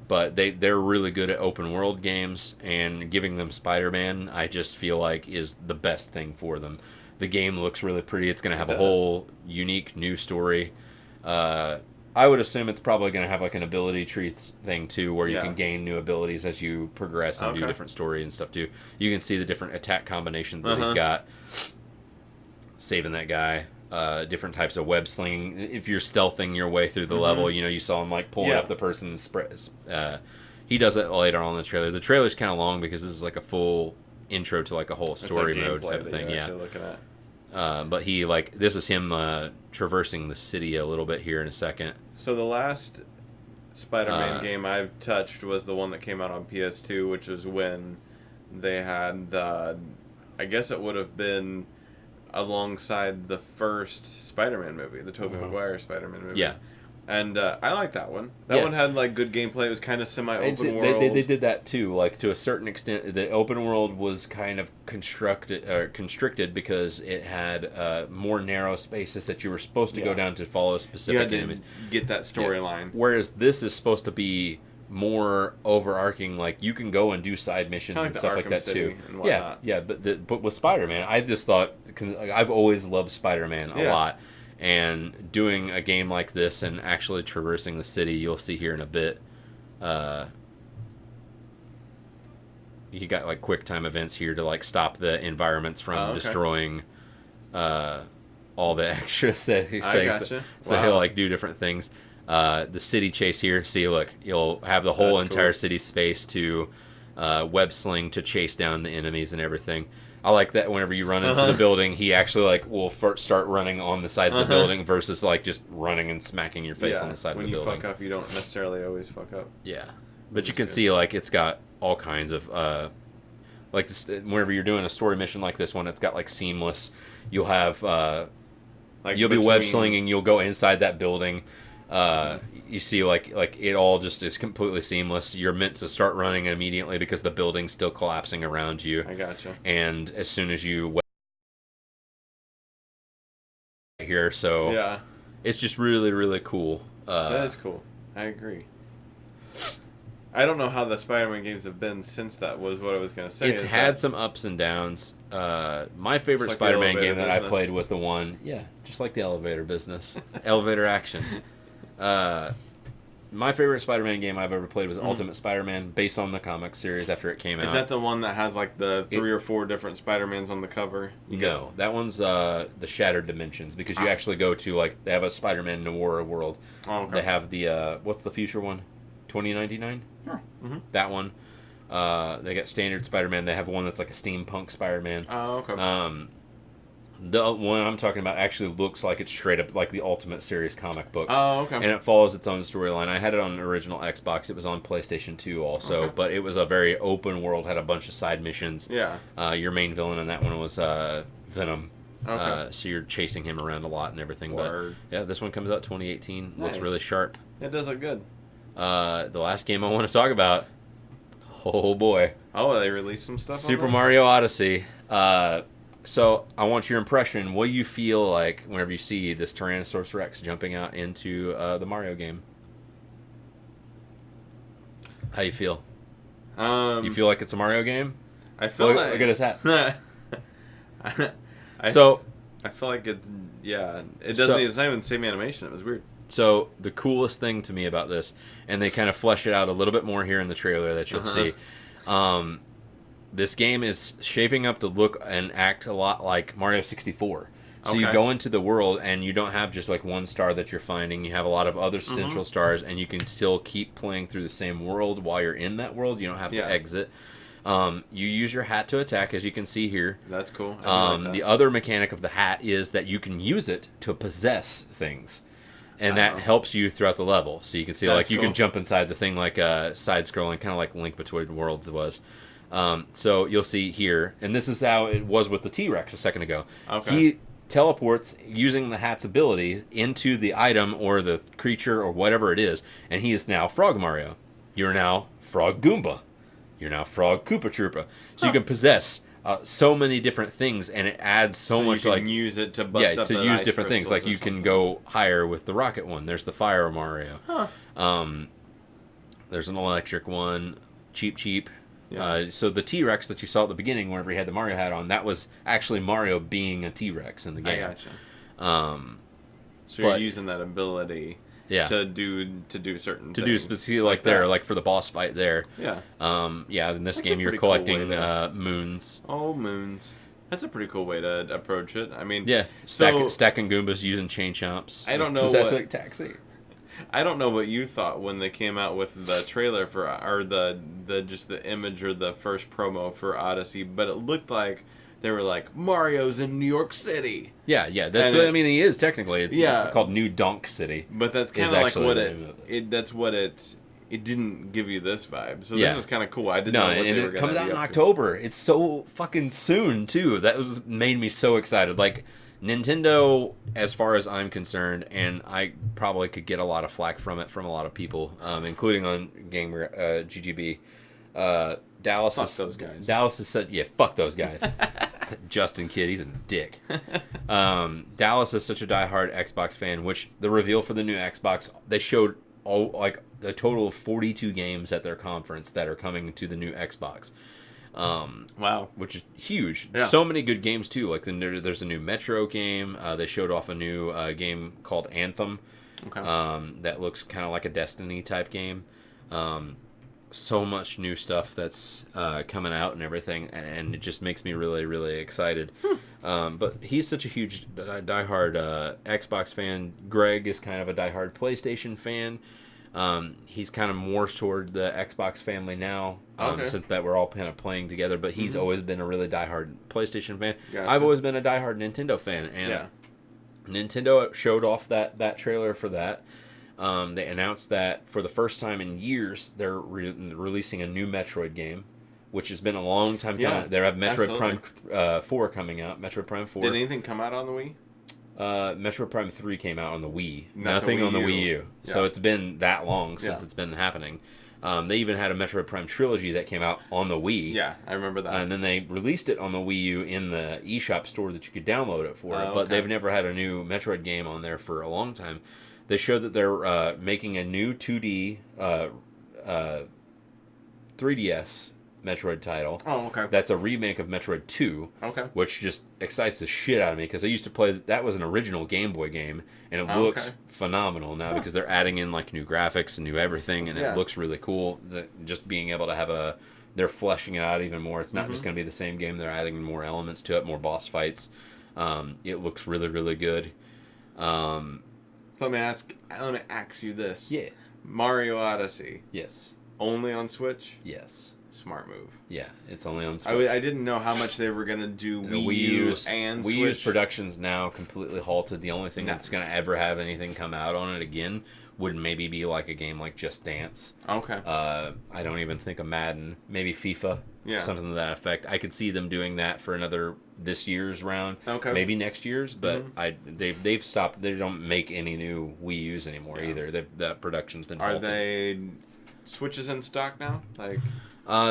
But they're really good at open world games, and giving them Spider-Man, I just feel like, is the best thing for them. The game looks really pretty. It's going to have a whole unique new story. I would assume it's probably going to have like an ability tree thing too, where you can gain new abilities as you progress and do different story and stuff too. You can see the different attack combinations that he's got. Saving that guy. Different types of web slinging. If you're stealthing your way through the level, you saw him like pulling up the person and he does it later on in the trailer. The trailer's kind of long because this is like a full intro to like a whole story mode type of thing. Looking at. But this is him traversing the city a little bit here in a second. So the last Spider-Man game I've touched was the one that came out on PS2, which was when they had the I guess it would have been alongside the first Spider-Man movie, the Tobey Maguire Spider-Man movie. Yeah. And I like that one. That one had like good gameplay. It was kind of semi-open world. They did that too. Like to a certain extent, the open world was kind of constricted because it had more narrow spaces that you were supposed to go down to follow specific enemies. Get that storyline. Whereas this is supposed to be more overarching. Like you can go and do side missions and stuff like that too. Yeah. But with Spider-Man, I just thought I've always loved Spider-Man a lot. And doing a game like this and actually traversing the city, you'll see here in a bit. You got like quick time events here to like stop the environments from destroying all the extra settings. I gotcha. So he'll like do different things. The city chase here. See, look, you'll have the whole entire city space to web sling to chase down the enemies and everything. I like that whenever you run into the building, he actually like will start running on the side of the building versus like just running and smacking your face on the side of the building. When you fuck up, you don't necessarily always fuck up. Yeah, but you can see like it's got all kinds of like this, whenever you're doing a story mission like this one, it's got like seamless. You'll have you'll be web slinging. You'll go inside that building. You see like it all just is completely seamless. You're meant to start running immediately because the building's still collapsing around you. I gotcha. And as soon as you here, so yeah, it's just really, really cool. That is cool. I agree. I don't know how the Spider-Man games have been since that was what I was going to say. It's had some ups and downs. My favorite Spider-Man game that I played was the one, just like the elevator business. Elevator action. My favorite Spider-Man game I've ever played was Ultimate Spider-Man, based on the comic series after it came out. Is that the one that has like the 3 or 4 different Spider-Mans on the cover? No, that one's the Shattered Dimensions, because you actually go to like they have a Spider-Man Noir world. Oh, okay. They have the what's the future one? 2099. That one. They got standard Spider-Man. They have one that's like a steampunk Spider-Man. Oh, okay. The one I'm talking about actually looks like it's straight up like the Ultimate Series comic books. Oh, okay. And it follows its own storyline. I had it on the original Xbox. It was on PlayStation 2 also, but it was a very open world, had a bunch of side missions. Yeah. Your main villain in that one was Venom. Okay. So you're chasing him around a lot and everything. Word. But yeah, this one comes out 2018. Looks Nice. really sharp. It does look good. The last game I want to talk about, oh boy. Oh, they released some stuff Super on Mario Odyssey. So I want your impression. What do you feel like whenever you see this Tyrannosaurus Rex jumping out into the Mario game? How you feel? You feel like it's a Mario game? I feel like... Look at his hat. I So... I feel like it's... Yeah. It doesn't... it's not even the same animation. It was weird. So the coolest thing to me about this, and they kind of flesh it out a little bit more here in the trailer that you'll see, this game is shaping up to look and act a lot like Mario 64. So you go into the world and you don't have just like one star that you're finding. You have a lot of other central stars, and you can still keep playing through the same world while you're in that world. You don't have to exit. You use your hat to attack, as you can see here. That's cool. I like that. The other mechanic of the hat is that you can use it to possess things. And that helps you throughout the level. So you can see, like, you can jump inside the thing like side-scrolling, kind of like Link Between Worlds was. So you'll see here, and this is how it was with the T-Rex a second ago. Okay. He teleports using the hat's ability into the item or the creature or whatever it is, and he is now Frog Mario. You're now Frog Goomba. You're now Frog Koopa Troopa. So you can possess so many different things, and it adds so much. You can like use it to bust up to the use ice different things. Like you can go higher with the rocket one. There's the fire Mario. There's an electric one. Cheap. Yeah. So the T-Rex that you saw at the beginning, whenever he had the Mario hat on, that was actually Mario being a T-Rex in the game. I gotcha. So you're using that ability. To do certain things. Do specifically like there, like for the boss fight there. Yeah. In this That's game you're cool collecting moons. Oh, moons. That's a pretty cool way to approach it. I mean, stacking Goombas using chain chomps. I don't know what taxi. I don't know what you thought when they came out with the trailer for, or the just the image or the first promo for Odyssey, but it looked like they were like, Mario's in New York City. Yeah, that's what I mean. He is technically. It's called New Donk City. But that's kind of like what that's what it it didn't give you this vibe. So Yeah. this is kind of cool. I didn't know what they were going to it comes out in October. It's so fucking soon too. That made me so excited. Like Nintendo, as far as I'm concerned, and I probably could get a lot of flack from it from a lot of people, including on Gamer GGB. Dallas Fuck those guys. Dallas has said, yeah, fuck those guys. Justin Kidd, he's a dick. Dallas is such a diehard Xbox fan, which the reveal for the new Xbox, they showed a total of 42 games at their conference that are coming to the new Xbox. Wow. Which is huge. Yeah. So many good games too. Like there's a new Metro game. They showed off a new game called Anthem. Okay. That looks kind of like a Destiny type game. So much new stuff that's coming out and everything, and it just makes me really, really excited. But he's such a huge diehard Xbox fan. Greg is kind of a diehard PlayStation fan. He's kind of more toward the Xbox family now, since that we're all kind of playing together. But he's always been a really diehard PlayStation fan. Gotcha. I've always been a diehard Nintendo fan, and Nintendo showed off that trailer for that. They announced that for the first time in years, they're releasing a new Metroid game, which has been a long time coming. Yeah, They have Metroid absolutely. Prime 4 coming out. Metroid Prime 4. Did anything come out on the Wii? Metroid Prime 3 came out on the Wii. Not Nothing the Wii on the U. Wii U. Yeah. So it's been that long since Yeah. it's been happening. They even had a Metroid Prime trilogy that came out on the Wii. Yeah, I remember that. And then they released it on the Wii U in the eShop store that you could download it for. Oh, But okay. they've never had a new Metroid game on there for a long time. They showed that they're making a new 2D 3DS Metroid title. Oh, okay. That's a remake of Metroid 2. Okay. Which just excites the shit out of me because I used to play that was an original Game Boy game and it looks okay. phenomenal now because they're adding in like new graphics and new everything and Yeah. it looks really cool. Just being able to have they're fleshing it out even more. It's not Mm-hmm. just going to be the same game. They're adding more elements to it, more boss fights. It looks really, really good. So let me ask you this. Yeah. Mario Odyssey, Yes. only on Switch? Yes. Smart move. Yeah. It's only on Switch. I didn't know how much they were going to do The Wii U and Wii Switch. U's production's now completely halted. The only thing No. that's going to ever have anything come out on it again would maybe be like a game like Just Dance. Okay. I don't even think of Madden. Maybe FIFA. Yeah. Something to that effect. I could see them doing that for another this year's round. Okay. Maybe next year's, but they've stopped. They don't make any new Wii U's anymore either. That production's been Are halted. they Switches in stock now? Like,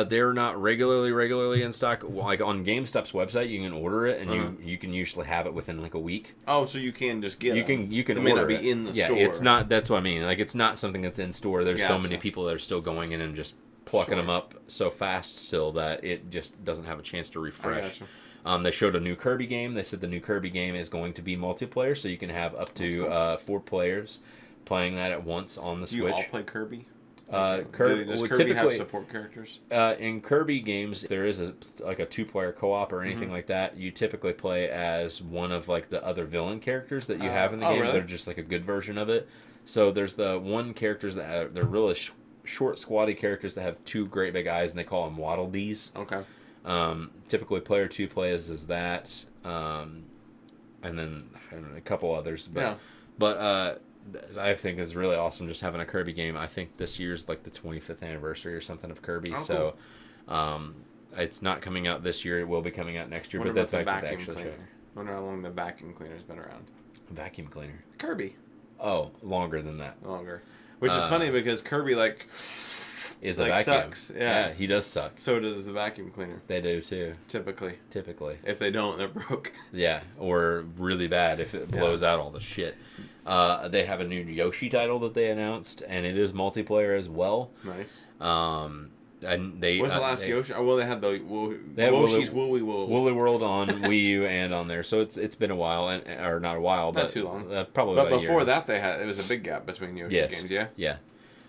They're not regularly in stock. Like on GameStop's website, you can order it, and you can usually have it within like a week. oh, so you can just get You them. can It may order not be it. in the yeah, store. it's not. That's what I mean. Like it's not something that's in store. There's so many Gotcha. people that are still going in and just plucking Sure. them up so fast still that it just doesn't have a chance to refresh. gotcha. They showed a new Kirby game. They said the new Kirby game is going to be multiplayer, so you can have up to 4 players playing that at once on the Do you Switch. all play Kirby? Kirby, Does well, Kirby have typically- support characters? In Kirby games, if there is a 2-player co-op or anything like that, you typically play as one of like the other villain characters that you have in the game. really? They're just like a good version of it. So there's the one characters that they're really short, squatty characters that have 2 great big eyes, and they call them Waddle Dees. Okay. Typically, player 2 plays as that, and then I don't know, a couple others. But I think it's really awesome just having a Kirby game. I think this year's like the 25th anniversary or something of Kirby. Oh, so it's not coming out this year. It will be coming out next year. What but about that's the fact that they vacuum actually cleaner? show. Wonder how long the vacuum cleaner's been around. Vacuum cleaner. Kirby. Oh, longer than that. Longer. Which is funny because Kirby, like Is a like, vacuum. sucks. Yeah. He does suck. So does the vacuum cleaner. They do too. Typically. Typically. If they don't, they're broke. Yeah, or really bad if it blows out all the shit. They have a new Yoshi title that they announced, and it is multiplayer as well. Nice. And they What's the last Yoshi? Oh, well, they had the They have Yoshi's Woolly Wool. Woolly World on Wii U and on there, so it's been a while, or not a while, but Not too long. Probably But about a before year. that, it was a big gap between Yoshi games, yeah? Yeah.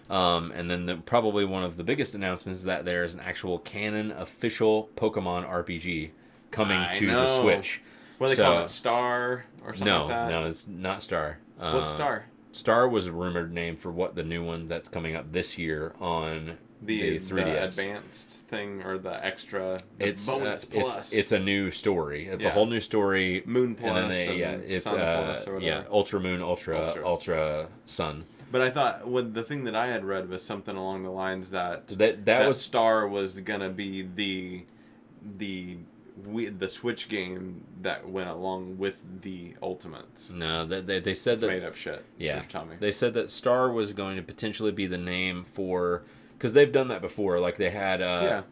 And then probably one of the biggest announcements is that there is an actual canon official Pokemon RPG coming I to know. the Switch. What do they So- call it? Star or something No, like that? no, it's not Star. What's Star? Star was a rumored name for what the new one that's coming out this year on the 3DS. The advanced thing or the extra It's bonus plus. It's a new story. It's a Yeah. whole new story. Moon Plus and then and it's Sun Plus or yeah, whatever. Ultra Moon, Ultra Sun. But I thought the thing that I had read was something along the lines that that was Star was gonna be the Switch game that went along with the Ultimates. No, they said it's that made up shit. Yeah, Tommy. They said that Star was going to potentially be the name for, because they've done that before. Like they had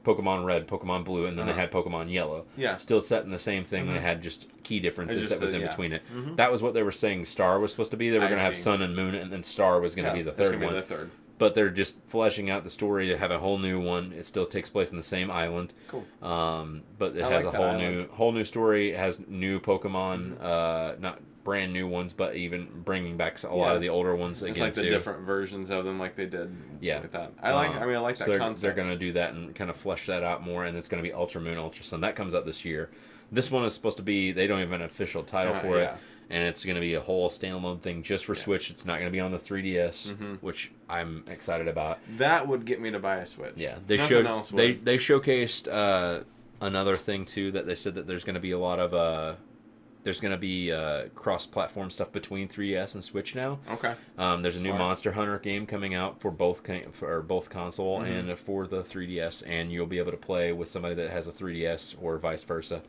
Pokemon Red, Pokemon Blue, and then they had Pokemon Yellow. Yeah, still set in the same thing. They had just key differences that was in between it. That was what they were saying. Star was supposed to be. They were going to have Sun and Moon, and then Star was going to be the third one. But they're just fleshing out the story to have a whole new one. It still takes place in the same island. Cool. But it has a whole new story. It has new Pokemon, not brand new ones, but even bringing back a lot of the older ones again. It's like the different versions of them, like they did. With that. I like that concept. They're going to do that and kind of flesh that out more, and it's going to be Ultra Moon, Ultra Sun. That comes out this year. This one is supposed to be. They don't even have an official title for it. And it's going to be a whole standalone thing just for Switch. It's not going to be on the 3DS, which I'm excited about. That would get me to buy a Switch. Yeah, they showcased another thing too, that they said that there's going to be a lot of cross-platform stuff between 3DS and Switch now. Okay. There's a new Monster Hunter game coming out for both console and for the 3DS, and you'll be able to play with somebody that has a 3DS or vice versa,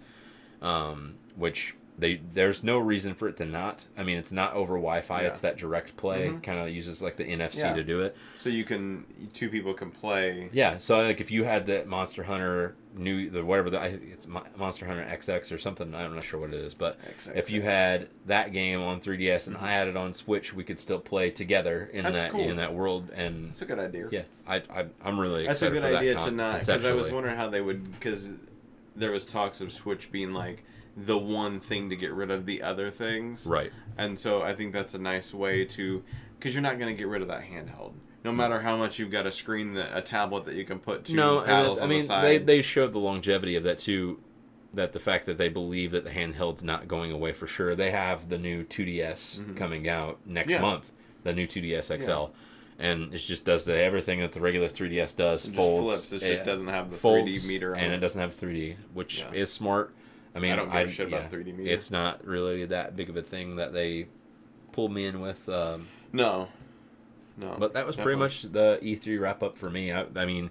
which. There's no reason for it to not. I mean, it's not over Wi-Fi. It's that direct play. Kind of uses like the NFC to do it. So two people can play. Yeah. So like if you had the Monster Hunter it's Monster Hunter XX or something. I'm not sure what it is, but if you had that game on 3DS and I had it on Switch, we could still play together in that world. And it's a good idea. Yeah, I'm really excited for that. That's a good idea to not, because I was wondering how they would, because there was talks of Switch being like the one thing to get rid of the other things. Right. And so I think that's a nice way to, because you're not going to get rid of that handheld. No matter how much you've got a screen, a tablet that you can put two paddles on the side. They showed the longevity of that too, that the fact that they believe that the handheld's not going away for sure. They have the new 2DS coming out next month, the new 2DS XL. Yeah. And it just does everything that the regular 3DS does. It folds. Just flips. It just doesn't have the 3D meter on it. And it doesn't have 3D, which is smart. I mean, I don't give a shit about 3D meter. It's not really that big of a thing that they pulled me in with. No. But that was pretty much the E3 wrap up for me. I mean,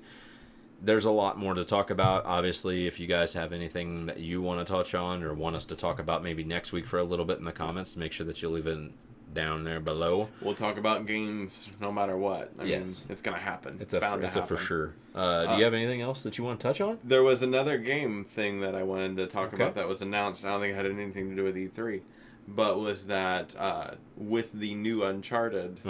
there's a lot more to talk about. Obviously, if you guys have anything that you want to touch on or want us to talk about maybe next week for a little bit in the comments, make sure that you leave it down there below. We'll talk about games no matter what. I mean, it's going to happen. It's bound to happen. It's a for sure. Do you have anything else that you want to touch on? There was another game thing that I wanted to talk about that was announced. I don't think it had anything to do with E3, but was that with the new Uncharted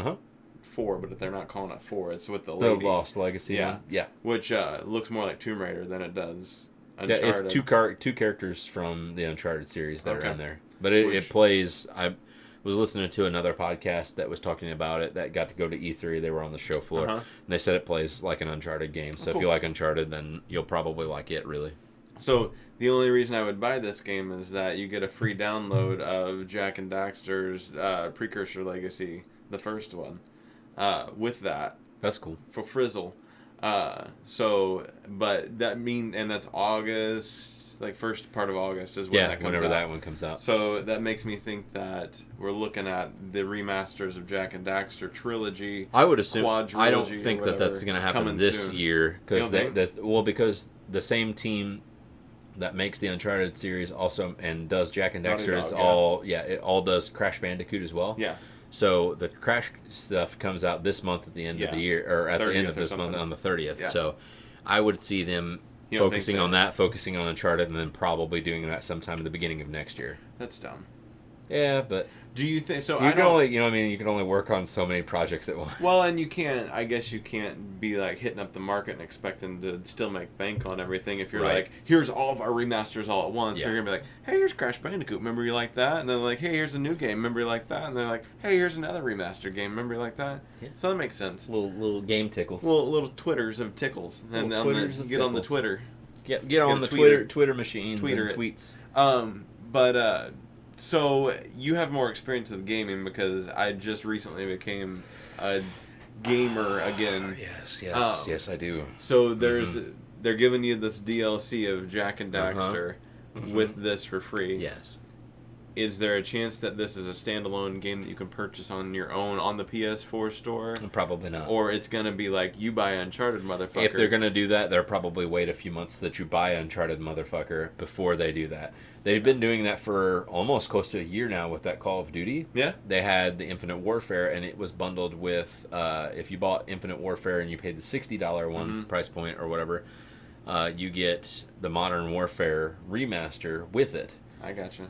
4, but they're not calling it 4. It's with the lady. The Lost Legacy. Yeah. Which looks more like Tomb Raider than it does Uncharted. Yeah, it's two characters from the Uncharted series that are in there. But it plays... I was listening to another podcast that was talking about it that got to go to E3. They were on the show floor. And they said it plays like an Uncharted game. So if you like Uncharted, then you'll probably like it, really. So the only reason I would buy this game is that you get a free download of Jak and Daxter's Precursor Legacy, the first one, with that. That's cool. For Frizzle. But that and that's August... like first part of August is when that comes out. Whenever that one comes out. So that makes me think that we're looking at the remasters of Jak and Daxter trilogy. I would assume. I don't think that's going to happen this year because because the same team that makes the Uncharted series also and does Jak and Daxter is it all does Crash Bandicoot as well. Yeah. So the Crash stuff comes out this month at the end of the year, or at the end of this month on the 30th. Yeah. So I would see them focusing on Uncharted, and then probably doing that sometime in the beginning of next year. That's dumb. Yeah, but do you think so? You can only work on so many projects at once. Well, and I guess you can't be like hitting up the market and expecting to still make bank on everything. If you're like, here's all of our remasters all at once, so you're gonna be like, hey, here's Crash Bandicoot, remember you like that? And then like, hey, here's a new game, remember you like that? And they're like, hey, here's another remaster game, remember you like that? Yeah. So that makes sense. Little game tickles. Little Twitters of tickles. And get on the Twitter. Get on the Twitter machines and tweets. So you have more experience with gaming because I just recently became a gamer again. Yes, I do. So they're giving you this DLC of Jak and Daxter with this for free. Yes. is there a chance that this is a standalone game that you can purchase on your own on the PS4 store? Probably not. Or it's going to be like, you buy Uncharted, motherfucker. If they're going to do that, they'll probably wait a few months that you buy Uncharted, motherfucker, before they do that. They've been doing that for almost close to a year now with that Call of Duty. Yeah. They had the Infinite Warfare, and it was bundled with, if you bought Infinite Warfare and you paid the $60 one price point or whatever, you get the Modern Warfare remaster with it. I gotcha.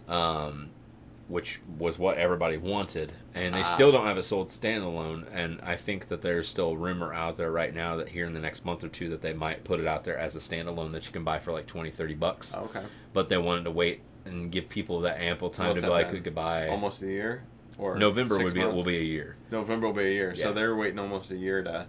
Which was what everybody wanted, and they still don't have it sold standalone. And I think that there's still rumor out there right now that here in the next month or two that they might put it out there as a standalone that you can buy for like $20-$30. Okay. But they wanted to wait and give people that ample time to be like, we could buy almost a year, or November will months? be a year. November will be a year, Yeah. so they're waiting almost a year to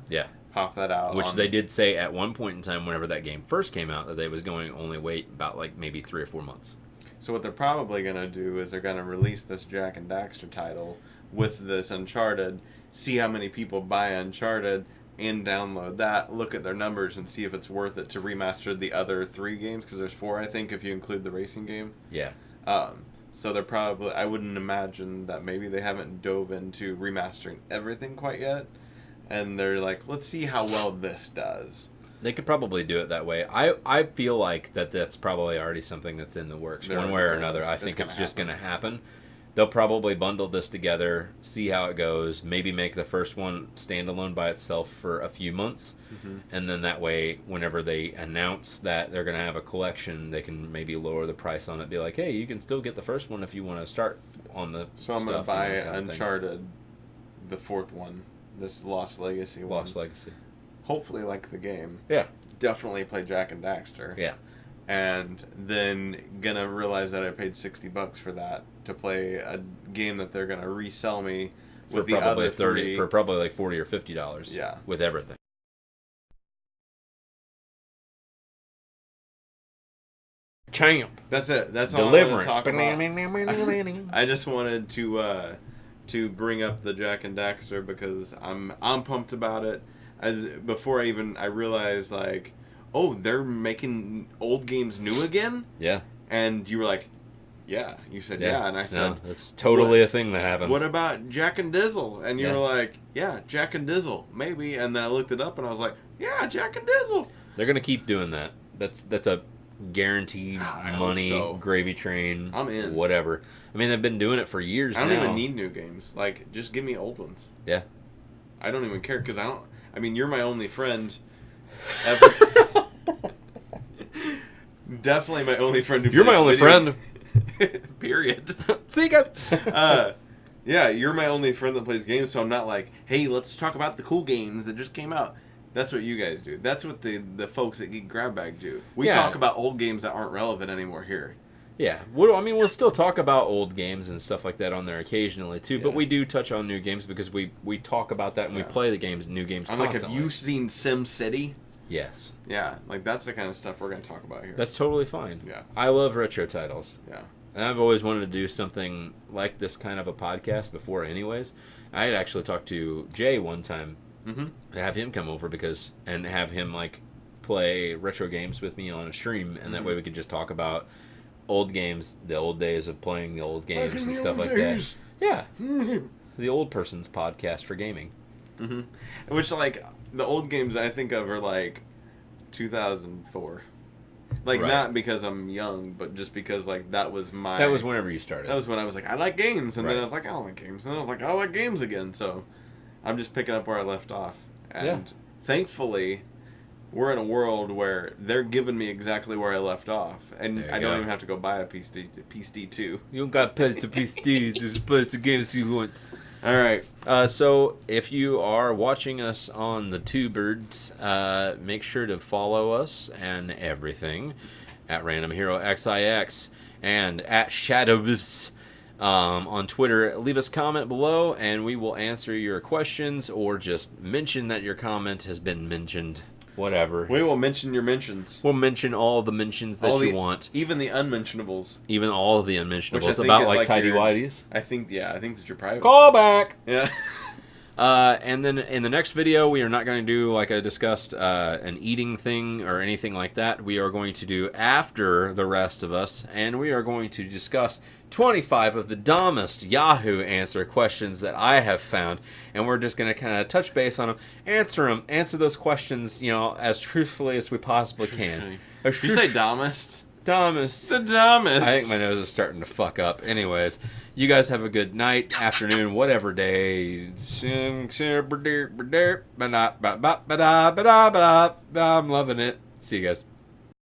pop that out. Which they did say at one point in time, whenever that game first came out, that they was going to only wait about like maybe 3 or 4 months. So what they're probably going to do is they're going to release this Jak and Daxter title with this Uncharted, see how many people buy Uncharted, and download that, look at their numbers, and see if it's worth it to remaster the other 3 games, because there's 4, I think, if you include the racing game. Yeah. So they're probably, I wouldn't imagine that maybe they haven't dove into remastering everything quite yet, and they're like, let's see how well this does. They could probably do it that way. I feel like that's probably already something that's in the works, one way or another. I think it's just going to happen. They'll probably bundle this together, see how it goes, maybe make the first one standalone by itself for a few months, and then that way, whenever they announce that they're going to have a collection, they can maybe lower the price on it, be like, hey, you can still get the first one if you want to start on the So I'm going to buy Uncharted, the 4th one, this Lost Legacy one. Lost Legacy. Hopefully like the game. Yeah. Definitely play Jak and Daxter. Yeah. And then gonna realize that I paid $60 for that to play a game that they're gonna resell me with the other 3 for probably like $40 or $50. Yeah. With everything. Champ. That's it. That's all Deliverance. I wanted to talk about. I just wanted to bring up the Jak and Daxter because I'm pumped about it. Before I realized, like, oh, they're making old games new again? Yeah. And you were like, yeah. You said, yeah. And I said, no, that's totally a thing that happens. What about Jak and Dizzle? And you were like, yeah, Jak and Dizzle, maybe. And then I looked it up and I was like, yeah, Jak and Dizzle. They're going to keep doing that. That's a guaranteed money gravy train. I'm in. Whatever. I mean, they've been doing it for years now. I don't even need new games. Like, just give me old ones. Yeah. I don't even care because I mean, you're my only friend ever. Definitely my only friend who You're my only friend. Period. See you guys. Yeah, you're my only friend that plays games, so I'm not like, hey, let's talk about the cool games that just came out. That's what you guys do. That's what the folks at Geek Grab Bag do. We talk about old games that aren't relevant anymore here. Yeah, we'll still talk about old games and stuff like that on there occasionally too, but we do touch on new games because we talk about that and we play the new games I'm constantly. like, have you seen Sim City? Yes. Yeah, like that's the kind of stuff we're going to talk about here. That's totally fine. Yeah. I love retro titles. Yeah. And I've always wanted to do something like this kind of a podcast before anyways. I had actually talked to Jay one time to have him come over and have him like play retro games with me on a stream, and that way we could just talk about old games, the old days of playing the old games and stuff like that. Yeah. The old person's podcast for gaming. Which, like, the old games I think of are like 2004. Like, not because I'm young, but just because, like, that was whenever you started. That was when I was like, I like games. And then I was like, I don't like games. And then I was like, I like games again. So I'm just picking up where I left off. And thankfully, we're in a world where they're giving me exactly where I left off. And I don't even have to go buy a PSD2. You don't got to play the PSD. Just play the games you want. All right. So if you are watching us on the Two Birds, make sure to follow us and everything at RandomHeroXIX and at Shadows on Twitter. Leave us a comment below and we will answer your questions or just mention that your comment has been mentioned. Whatever. We will mention your mentions. We'll mention all the mentions that you want. Even the unmentionables. Even all of the unmentionables. About like Tidy Whities. I think that's your private. Call back! Yeah. And then in the next video, we are not going to do, like I discussed, an eating thing or anything like that. We are going to do after the rest of us, and we are going to discuss 25 of the dumbest Yahoo answer questions that I have found, and we're just going to kind of touch base on them, answer those questions, as truthfully as we possibly can. Did you say dumbest? Dumbest. The dumbest. I think my nose is starting to fuck up. Anyways, you guys have a good night, afternoon, whatever day. I'm loving it. See you guys.